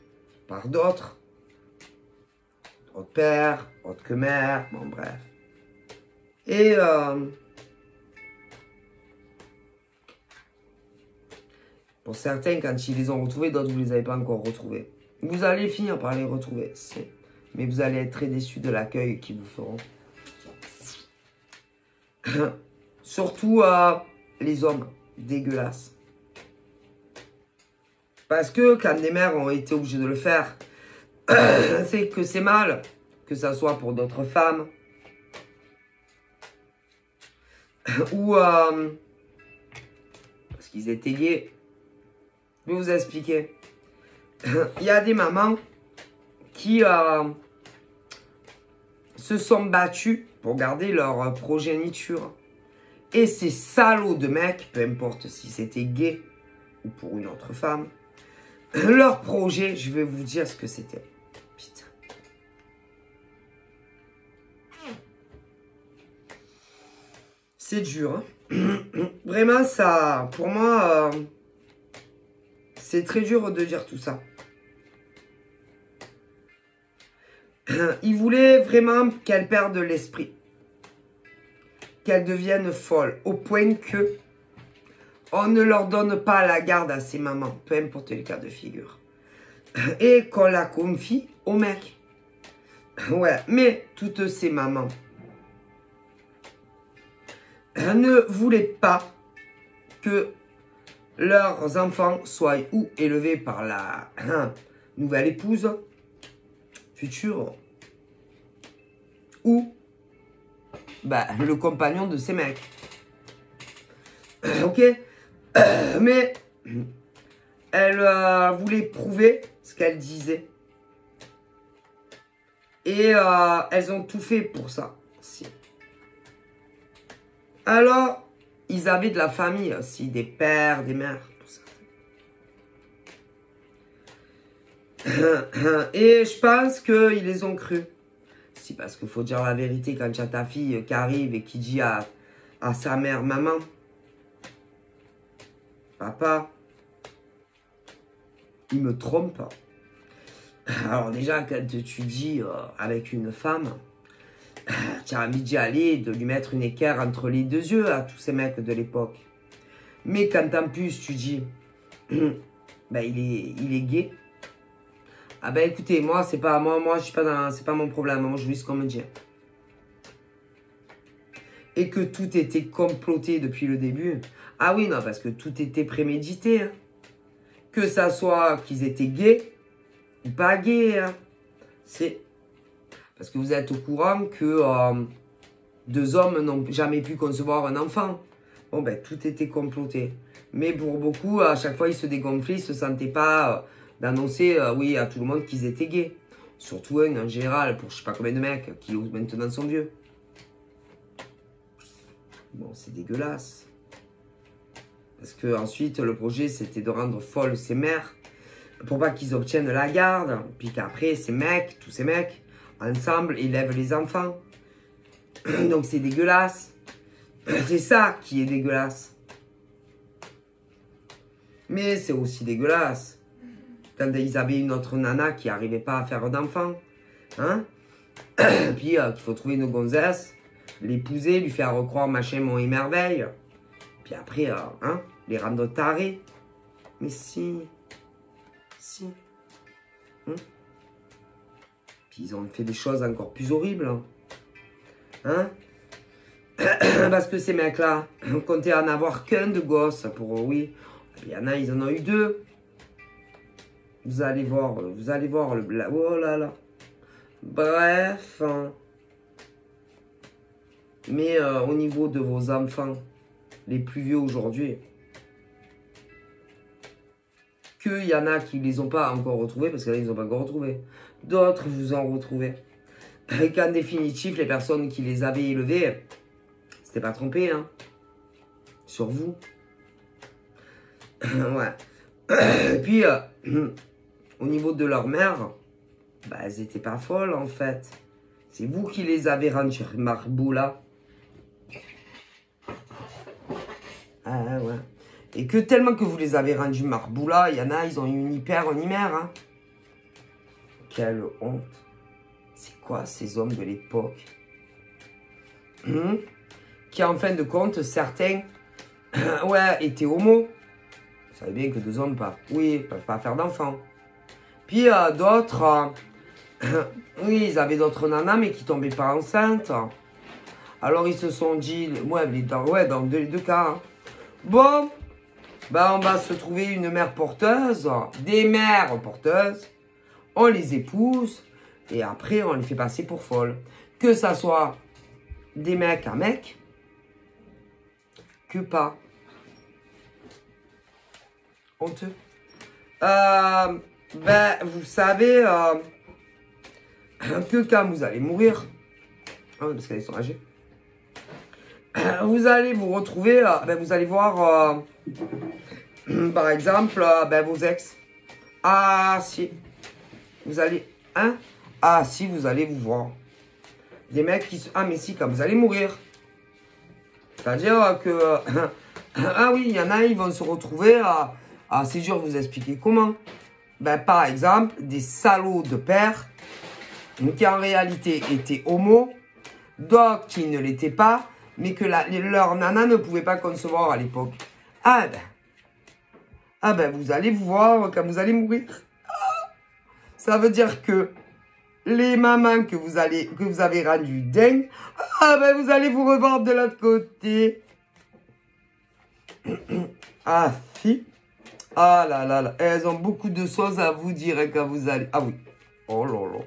par d'autres. D'autres pères, autres que mères, bon bref. Et pour certains, quand ils les ont retrouvés, d'autres, vous ne les avez pas encore retrouvés. Vous allez finir par les retrouver. Mais vous allez être très déçus de l'accueil qu'ils vous feront. Surtout les hommes, dégueulasses. Parce que quand des mères ont été obligées de le faire, c'est que c'est mal, que ça soit pour d'autres femmes, ou parce qu'ils étaient gays. Je vais vous expliquer. Il y a des mamans qui se sont battues pour garder leur progéniture. Et ces salauds de mecs, peu importe si c'était gay ou pour une autre femme, leur projet, je vais vous dire ce que c'était. Putain. C'est dur. Hein. Vraiment, ça, pour moi, c'est très dur de dire tout ça. Ils voulaient vraiment qu'elle perde l'esprit. Qu'elle devienne folle. Au point que on ne leur donne pas la garde à ses mamans. Peu importe les cas de figure. Et qu'on la confie au mec. Ouais, mais toutes ces mamans ne voulaient pas que leurs enfants soient ou élevés par la nouvelle épouse future ou le compagnon de ces mecs. Ok. Mais elle voulait prouver ce qu'elle disait. Et elles ont tout fait pour ça. Si. Alors, ils avaient de la famille aussi, des pères, des mères, pour ça. Et je pense qu'ils les ont crus. Si, parce qu'il faut dire la vérité quand tu as ta fille qui arrive et qui dit à sa mère, maman, papa, il me trompe. Alors déjà, quand tu dis avec une femme, tu as envie d'y aller, de lui mettre une équerre entre les deux yeux à tous ces mecs de l'époque. Mais quand en plus tu dis, il est gay. Ah ben écoutez, moi c'est pas moi je suis pas dans, c'est pas mon problème, moi je dis ce qu'on me dit. Et que tout était comploté depuis le début. Ah oui, non, parce que tout était prémédité. Hein. Que ça soit qu'ils étaient gays ou pas gays. Hein. C'est parce que vous êtes au courant que deux hommes n'ont jamais pu concevoir un enfant. Bon ben tout était comploté. Mais pour beaucoup, à chaque fois ils se dégonflaient, ils se sentaient pas d'annoncer oui à tout le monde qu'ils étaient gays. Surtout un en général pour je sais pas combien de mecs qui maintenant sont vieux. Bon, c'est dégueulasse. Parce que ensuite le projet c'était de rendre folles ces mères pour pas qu'ils obtiennent la garde. Puis qu'après ces mecs, tous ces mecs, ensemble élèvent les enfants. Donc c'est dégueulasse. C'est ça qui est dégueulasse. Mais c'est aussi dégueulasse quand ils avaient une autre nana qui n'arrivait pas à faire d'enfant. Hein? Puis qu'il faut trouver une gonzesse, l'épouser, lui faire recroire machin, mon et merveille. Puis après, les rendre tarés. Mais si. Puis ils ont fait des choses encore plus horribles. Hein? Parce que ces mecs-là comptaient en avoir qu'un de gosse pour oui. Il y en a, ils en ont eu deux. Vous allez voir le... Oh là là. Bref. Mais au niveau de vos enfants, les plus vieux aujourd'hui, qu'il y en a qui ne les ont pas encore retrouvés, parce qu'il y en a qui ne les ont pas encore retrouvés. D'autres vous en retrouvez. Et qu'en définitive, les personnes qui les avaient élevés, c'était pas trompé, hein. Sur vous. Ouais. Et puis, au niveau de leur mère, elles étaient pas folles, en fait. C'est vous qui les avez rendues marboula. Ah ouais. Et que tellement que vous les avez rendues marboula, il y en a, ils ont eu une hyper, une mère, hein. Quelle honte. C'est quoi ces hommes de l'époque qui en fin de compte, certains ouais, étaient homo. Vous savez bien que deux hommes peuvent pas faire d'enfants. Puis d'autres, oui, ils avaient d'autres nanas, mais qui tombaient pas enceintes. Alors, ils se sont dit, ouais, dans les deux cas. Hein. Bon, bah, on va se trouver une mère porteuse, des mères porteuses. On les épouse et après, on les fait passer pour folles. Que ça soit des mecs à mecs, que pas. Honteux. Ben, vous savez que quand vous allez mourir, parce qu'elles sont âgées, vous allez vous retrouver, ben, vous allez voir, par exemple, ben, vos ex. Ah, si. Vous allez, hein? Ah, si, vous allez vous voir. Des mecs qui... Ah, mais si, quand vous allez mourir. C'est-à-dire que... ah oui, il y en a, ils vont se retrouver à... Ah, c'est dur de vous expliquer comment. Ben, par exemple, des salauds de pères qui en réalité étaient homo, d'autres qui ne l'étaient pas, mais que leur nana ne pouvait pas concevoir à l'époque. Ah ben, vous allez vous voir quand vous allez mourir. Ça veut dire que les mamans que vous avez rendues dingues, ah ben vous allez vous revendre de l'autre côté. Ah si. Ah là là là. Elles ont beaucoup de choses à vous dire quand vous allez. Ah oui. Oh là là.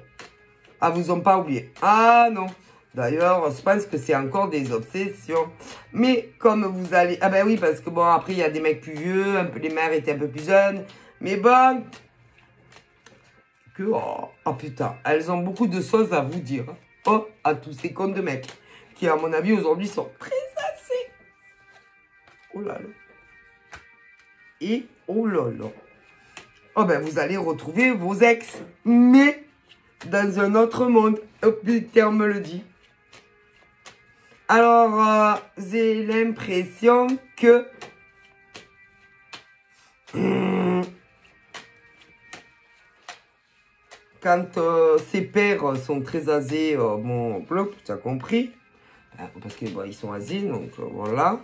Ah, vous ont pas oublié. Ah non. D'ailleurs, je pense que c'est encore des obsessions. Mais comme vous allez... Ah ben oui, parce que bon, après, il y a des mecs plus vieux, un peu, les mères étaient un peu plus jeunes. Mais bon... Oh putain, elles ont beaucoup de choses à vous dire. Oh, à tous ces cons de mecs. Qui, à mon avis, aujourd'hui, sont très assez. Oh là là. Et oh là là. Oh ben, vous allez retrouver vos ex. Mais dans un autre monde. Oh putain, on me le dit. Alors, j'ai l'impression que... Quand ses pères sont très âgés, bon, tu as compris. Parce que bon, ils sont âgés, donc voilà.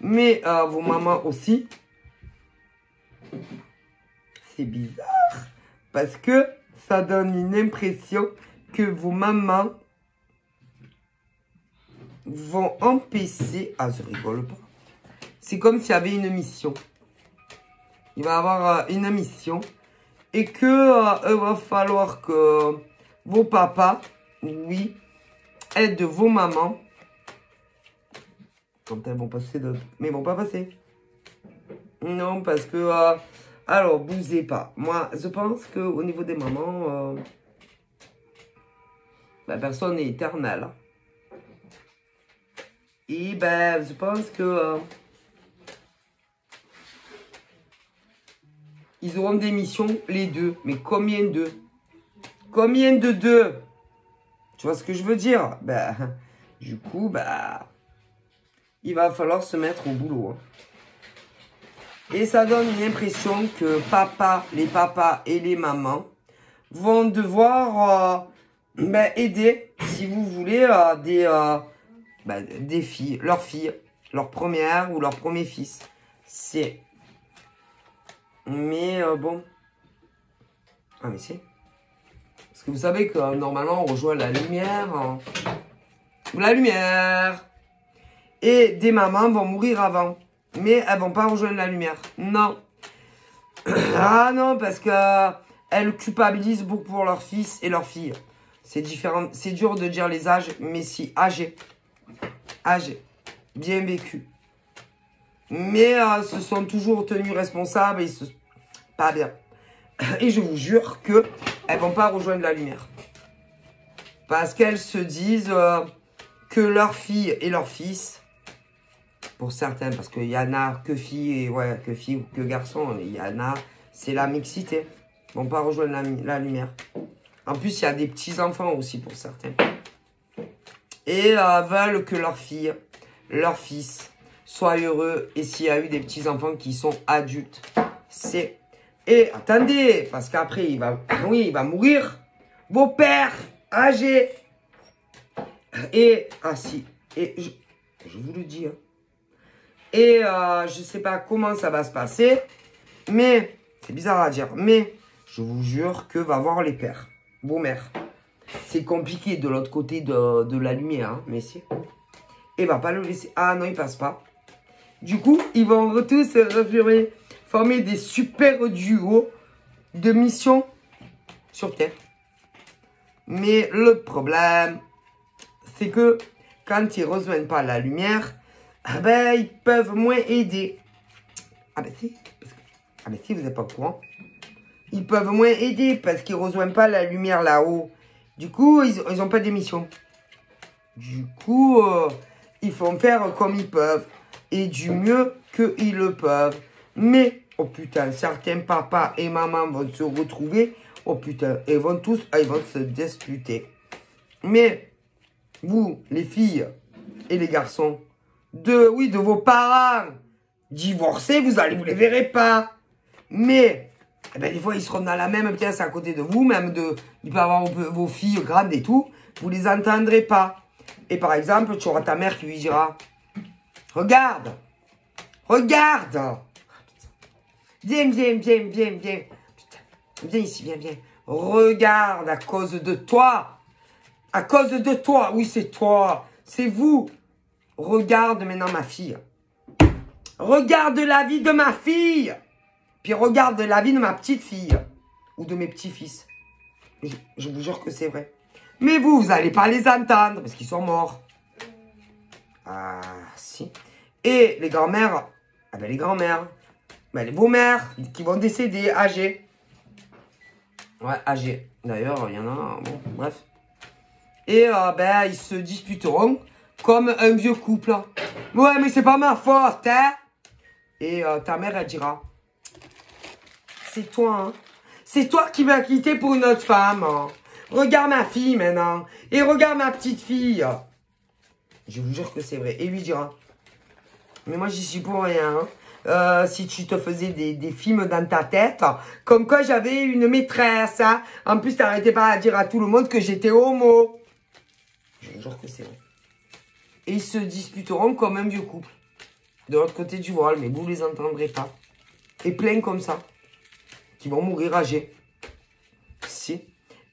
Mais vos mamans aussi. C'est bizarre. Parce que ça donne une impression que vos mamans vont empêcher... Ah, je rigole pas. C'est comme s'il y avait une mission. Il va y avoir une mission. Et que il va falloir que vos papas, oui, aident vos mamans. Quand elles vont passer de... Mais elles vont pas passer. Non, parce que... alors, bougez pas. Moi, je pense qu'au niveau des mamans, ben, personne n'est éternel. Et ben, je pense que... ils auront des missions, les deux. Mais combien d'eux? Combien de deux? Tu vois ce que je veux dire? Ben, du coup, ben, il va falloir se mettre au boulot. Hein. Et ça donne une impression que les papas et les mamans vont devoir ben, aider, si vous voulez, des filles, leur première ou leur premier fils. C'est... Mais bon. Ah mais c'est. Parce que vous savez que normalement on rejoint la lumière. La lumière. Et des mamans vont mourir avant. Mais elles vont pas rejoindre la lumière. Non. Ah non, parce que elles culpabilisent beaucoup pour leur fils et leur fille. C'est différent. C'est dur de dire les âges, mais si, âgés. Âgés. Bien vécu. Mais se sont toujours tenus responsables et pas bien. Et je vous jure que elles vont pas rejoindre la lumière. Parce qu'elles se disent que leur fille et leur fils, pour certains, parce qu'il y en a que filles, ouais, que filles ou que garçons, il y en a, c'est la mixité. Ils vont pas rejoindre la lumière. En plus, il y a des petits-enfants aussi pour certains. Et veulent que leur fille, leur fils, soient heureux. Et s'il y a eu des petits-enfants qui sont adultes, c'est... Et attendez, parce qu'après, il va mourir. Vos pères âgés. Et, ah si, et je vous le dis. Hein. Et je sais pas comment ça va se passer. Mais, c'est bizarre à dire. Mais, je vous jure que va voir les pères. Vos mères. C'est compliqué de l'autre côté de la lumière, hein, messieurs. et va pas le laisser. Ah non, il passe pas. Du coup, ils vont tous former des super duos de mission sur Terre. Mais le problème, c'est que quand ils ne rejoignent pas la lumière, ah ben, ils peuvent moins aider. Ah ben si, ah ben si, vous n'êtes pas au courant. Ils peuvent moins aider parce qu'ils ne rejoignent pas la lumière là-haut. Du coup, ils n'ont pas d'émission. Du coup, ils font faire comme ils peuvent. Et du mieux qu'ils le peuvent. Mais, oh putain, certains papas et mamans vont se retrouver. Oh putain, ils vont se disputer. Mais, vous, les filles et les garçons, de vos parents divorcés, vous les verrez pas. Mais, eh ben, des fois, ils seront dans la même pièce à côté de vous, il peut y avoir vos filles grandes et tout, vous les entendrez pas. Et par exemple, tu auras ta mère qui lui dira, regarde, viens, putain, viens ici, viens, regarde, à cause de toi, oui, c'est toi, c'est vous, regarde maintenant ma fille, regarde la vie de ma fille, puis regarde la vie de ma petite fille, ou de mes petits-fils, je vous jure que c'est vrai. Mais vous n'allez pas les entendre, parce qu'ils sont morts. Ah, si. Et les grand-mères, ah ben les grand-mères, ben les beaux-mères, qui vont décéder, âgées. Ouais, âgées. D'ailleurs, il y en a, bon, bref. Et ben, ils se disputeront comme un vieux couple. Ouais, mais c'est pas ma faute, hein. Et ta mère, elle dira, c'est toi, hein. C'est toi qui m'as quitté pour une autre femme, hein. Regarde ma fille maintenant. Et regarde ma petite fille. Je vous jure que c'est vrai. Et lui dira, mais moi j'y suis pour rien. Hein. Si tu te faisais des films dans ta tête, comme quoi j'avais une maîtresse. Hein. En plus, t'arrêtais pas à dire à tout le monde que j'étais homo. Je vous jure que c'est vrai. Et ils se disputeront comme un vieux couple. De l'autre côté du voile, mais vous les entendrez pas. Et plein comme ça. Qui vont mourir âgés. Si.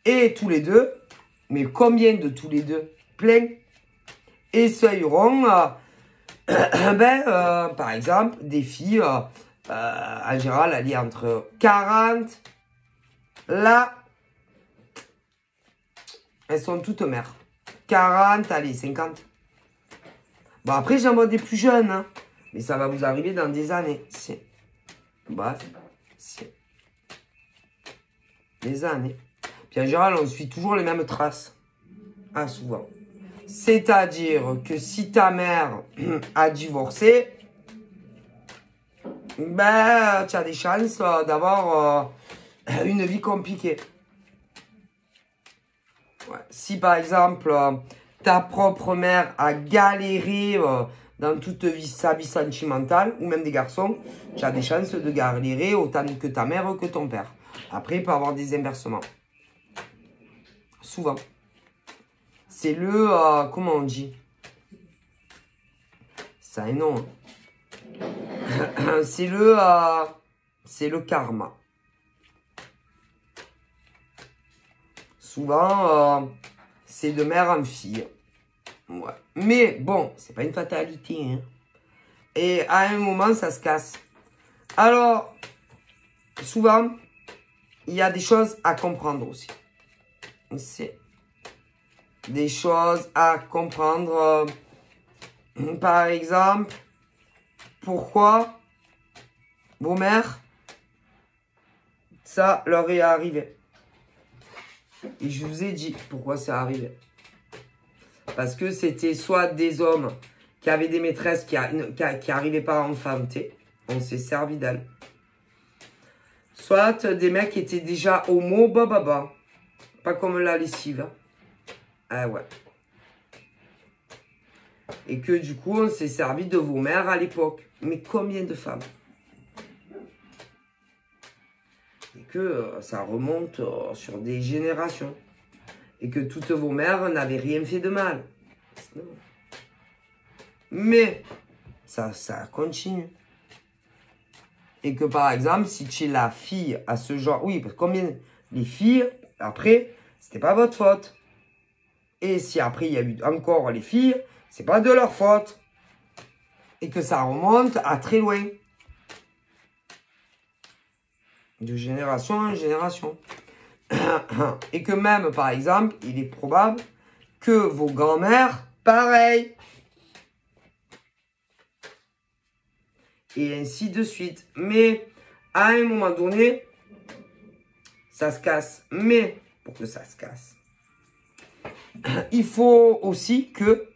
Et tous les deux, mais combien de tous les deux? Plein. Essayeront, par exemple, des filles, en général, elles sont entre 40, là, elles sont toutes mères. 40, allez, 50. Bon, après, j'en vois des plus jeunes, hein, mais ça va vous arriver dans des années. Si. Bref, si. Des années. Puis en général, on suit toujours les mêmes traces. Ah, souvent. C'est-à-dire que si ta mère a divorcé, ben, tu as des chances d'avoir une vie compliquée. Ouais. Si par exemple, ta propre mère a galéré dans toute sa vie sentimentale, ou même des garçons, tu as des chances de galérer autant que ta mère que ton père. Après, il peut y avoir des inversements. Souvent. C'est le... comment on dit? Ça a un nom. Hein. C'est le karma. Souvent, c'est de mère en fille. Ouais. Mais bon, c'est pas une fatalité. Hein. Et à un moment, ça se casse. Alors, souvent, il y a des choses à comprendre aussi. C'est des choses à comprendre. Par exemple, pourquoi vos mères, ça leur est arrivé. Et je vous ai dit pourquoi ça arrivé. Parce que c'était soit des hommes qui avaient des maîtresses qui n'arrivaient pas à enfanter. On s'est servi d'elles. Soit des mecs qui étaient déjà homo, pas comme la lessive. Ah ouais. Et que du coup, on s'est servi de vos mères à l'époque. Mais combien de femmes? Et que ça remonte sur des générations. Et que toutes vos mères n'avaient rien fait de mal. Mais ça continue. Et que par exemple, si tu es la fille à ce genre... Oui, parce que combien les filles, après, c'était pas votre faute. Et si après, il y a eu encore les filles, c'est pas de leur faute. Et que ça remonte à très loin. De génération en génération. Et que même, par exemple, il est probable que vos grands-mères, pareil. Et ainsi de suite. Mais, à un moment donné, ça se casse. Mais, pour que ça se casse, il faut aussi que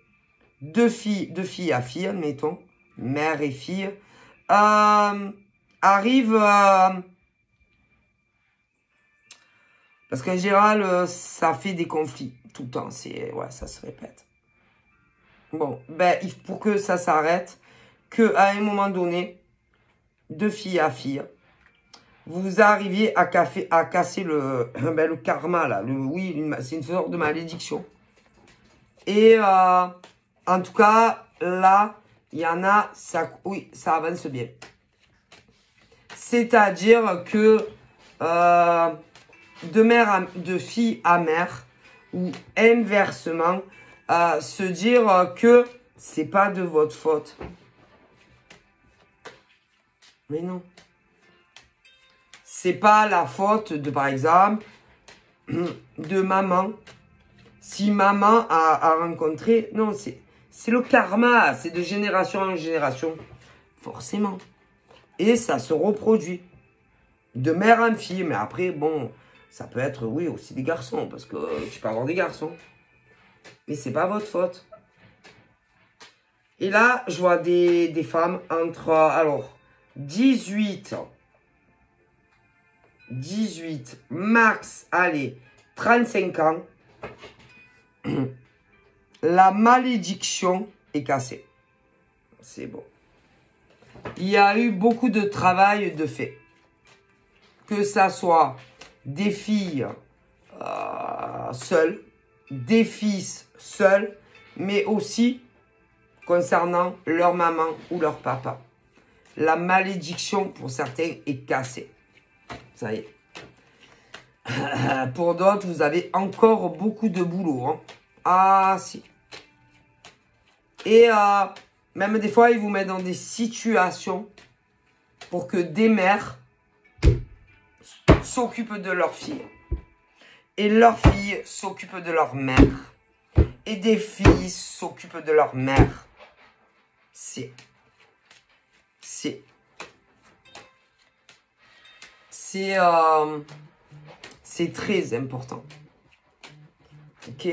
de fille à fille, admettons, mère et fille, arrivent parce qu'en général, ça fait des conflits tout le temps. Ouais, ça se répète. Bon, ben, pour que ça s'arrête, qu'à un moment donné, de fille à fille, vous arriviez à casser le karma, là. Oui, c'est une sorte de malédiction. Et en tout cas, là, il y en a, oui, ça avance bien. C'est-à-dire que de fille à mère, ou inversement, se dire que c'est pas de votre faute. Mais non. C'est pas la faute de, par exemple, de maman. Si maman a rencontré... Non, c'est le karma. C'est de génération en génération. Forcément. Et ça se reproduit. De mère en fille. Mais après, bon, ça peut être, oui, aussi des garçons. Parce que tu peux avoir des garçons. Mais c'est pas votre faute. Et là, je vois des femmes entre... Alors, 18, max, allez, 35 ans. La malédiction est cassée. C'est bon. Il y a eu beaucoup de travail de fait. Que ça soit des filles seules, des fils seuls, mais aussi concernant leur maman ou leur papa. La malédiction, pour certains, est cassée. Ça y est. Pour d'autres, vous avez encore beaucoup de boulot. Hein. Ah, si. Et même des fois, ils vous mettent dans des situations pour que des mères s'occupent de leurs filles. Et leurs filles s'occupent de leur mère. Et des filles s'occupent de leur mère. C'est très important. Ok?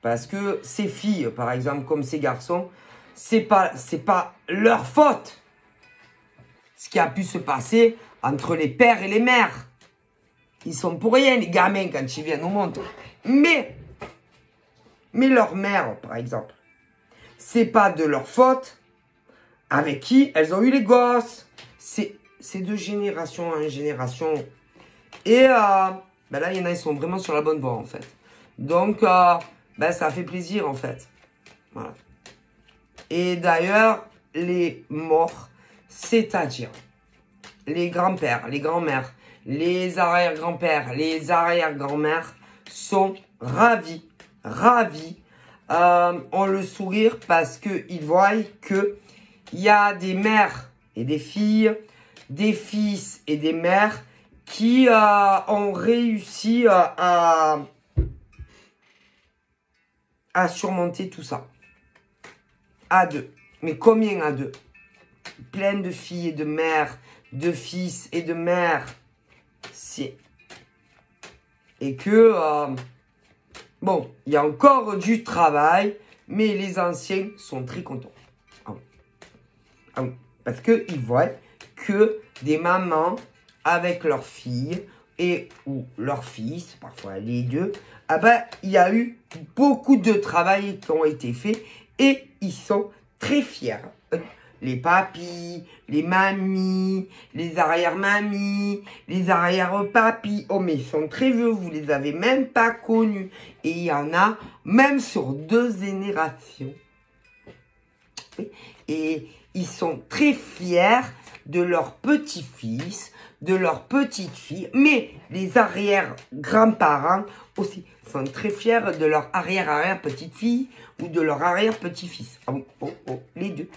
Parce que ces filles, par exemple, comme ces garçons, c'est pas leur faute. Ce qui a pu se passer entre les pères et les mères. Ils sont pour rien, les gamins, quand ils viennent au monde. Mais leur mère, par exemple, c'est pas de leur faute avec qui elles ont eu les gosses. C'est de génération en génération. Et ben là, il y en a, ils sont vraiment sur la bonne voie, en fait. Donc, ben, ça fait plaisir, en fait. Voilà. Et d'ailleurs, les morts, c'est-à-dire les grands-pères, les grands-mères, les arrière-grands-pères, les arrière-grand-mères sont ravis, ont le sourire parce qu'ils voient qu'il y a des mères et des filles, des fils et des mères qui ont réussi à surmonter tout ça. À deux. Mais combien à deux? Plein de filles et de mères, de fils et de mères. Si. Et que, bon, il y a encore du travail, mais les anciens sont très contents. Ah oui. Ah oui. Parce qu'ils voient que des mamans avec leurs filles et ou leurs fils, parfois les deux, ah ben, il y a eu beaucoup de travail qui ont été faits et ils sont très fiers. Les papis, les mamies, les arrière-mamies, les arrière-papis. Oh, mais ils sont très vieux, vous les avez même pas connus. Et il y en a même sur 2 générations. Et ils sont très fiers de leur petit-fils, de leur petite-fille, mais les arrière-grands-parents aussi sont très fiers de leur arrière-arrière-petite-fille ou de leur arrière-petit-fils. Ah oui, les deux.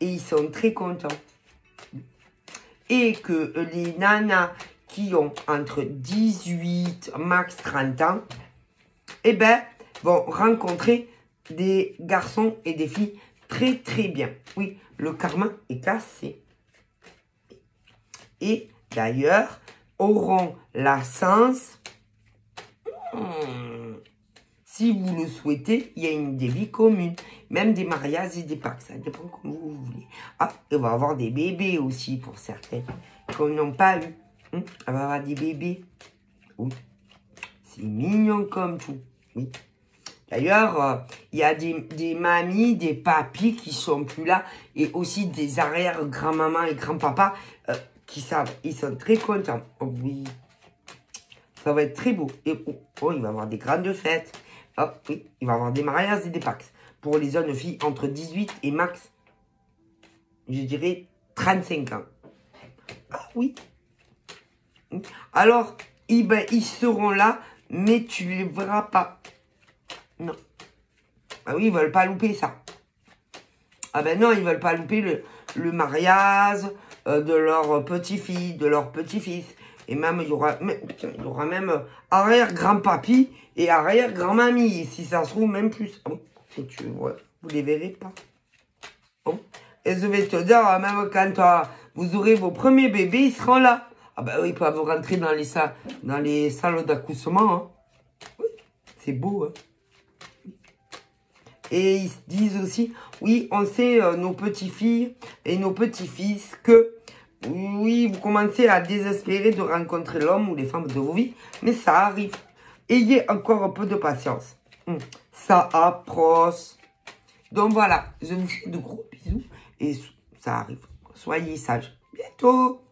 Et ils sont très contents. Et que les nanas qui ont entre 18 max 30 ans, eh ben, vont rencontrer des garçons et des filles très très bien. Oui, le karma est cassé. Et d'ailleurs, auront la chance, si vous le souhaitez, il y a une des vies communes, même des mariages et des packs, ça dépend comme vous voulez. Ah, il va y avoir des bébés aussi pour certains, qu'on n'ont pas eu. Il va y avoir des bébés. Oui, c'est mignon comme tout. Oui. D'ailleurs, il y a des mamies, des papis qui sont plus là, et aussi des arrière-grand-mamans et grand-papas qui savent. Ils sont très contents. Oh, oui, ça va être très beau. Et il va y avoir des grandes fêtes. Oh, oui, il va y avoir des mariages et des packs. Pour les jeunes filles entre 18 et max, je dirais 35 ans. Ah oui. Alors, ils seront là, mais tu les verras pas. Non. Ah oui, ils veulent pas louper ça. Ah ben non, ils veulent pas louper le mariage de leur petite-fille, de leur petit-fils. Et même, il y aura même arrière-grand-papy et arrière-grand-mamie. Si ça se trouve, même plus. Bon, et vous les verrez pas. Bon. Et je vais te dire, même quand vous aurez vos premiers bébés, ils seront là. Ah ben oui, ils peuvent rentrer dans les salles d'accouchement. Hein. Oui, c'est beau, hein. Et ils se disent aussi, oui, on sait, nos petites-filles et nos petits-fils, que oui, vous commencez à désespérer de rencontrer l'homme ou les femmes de vos vies, mais ça arrive. Ayez encore un peu de patience. Ça approche. Donc voilà, je vous fais de gros bisous et ça arrive. Soyez sages. Bientôt.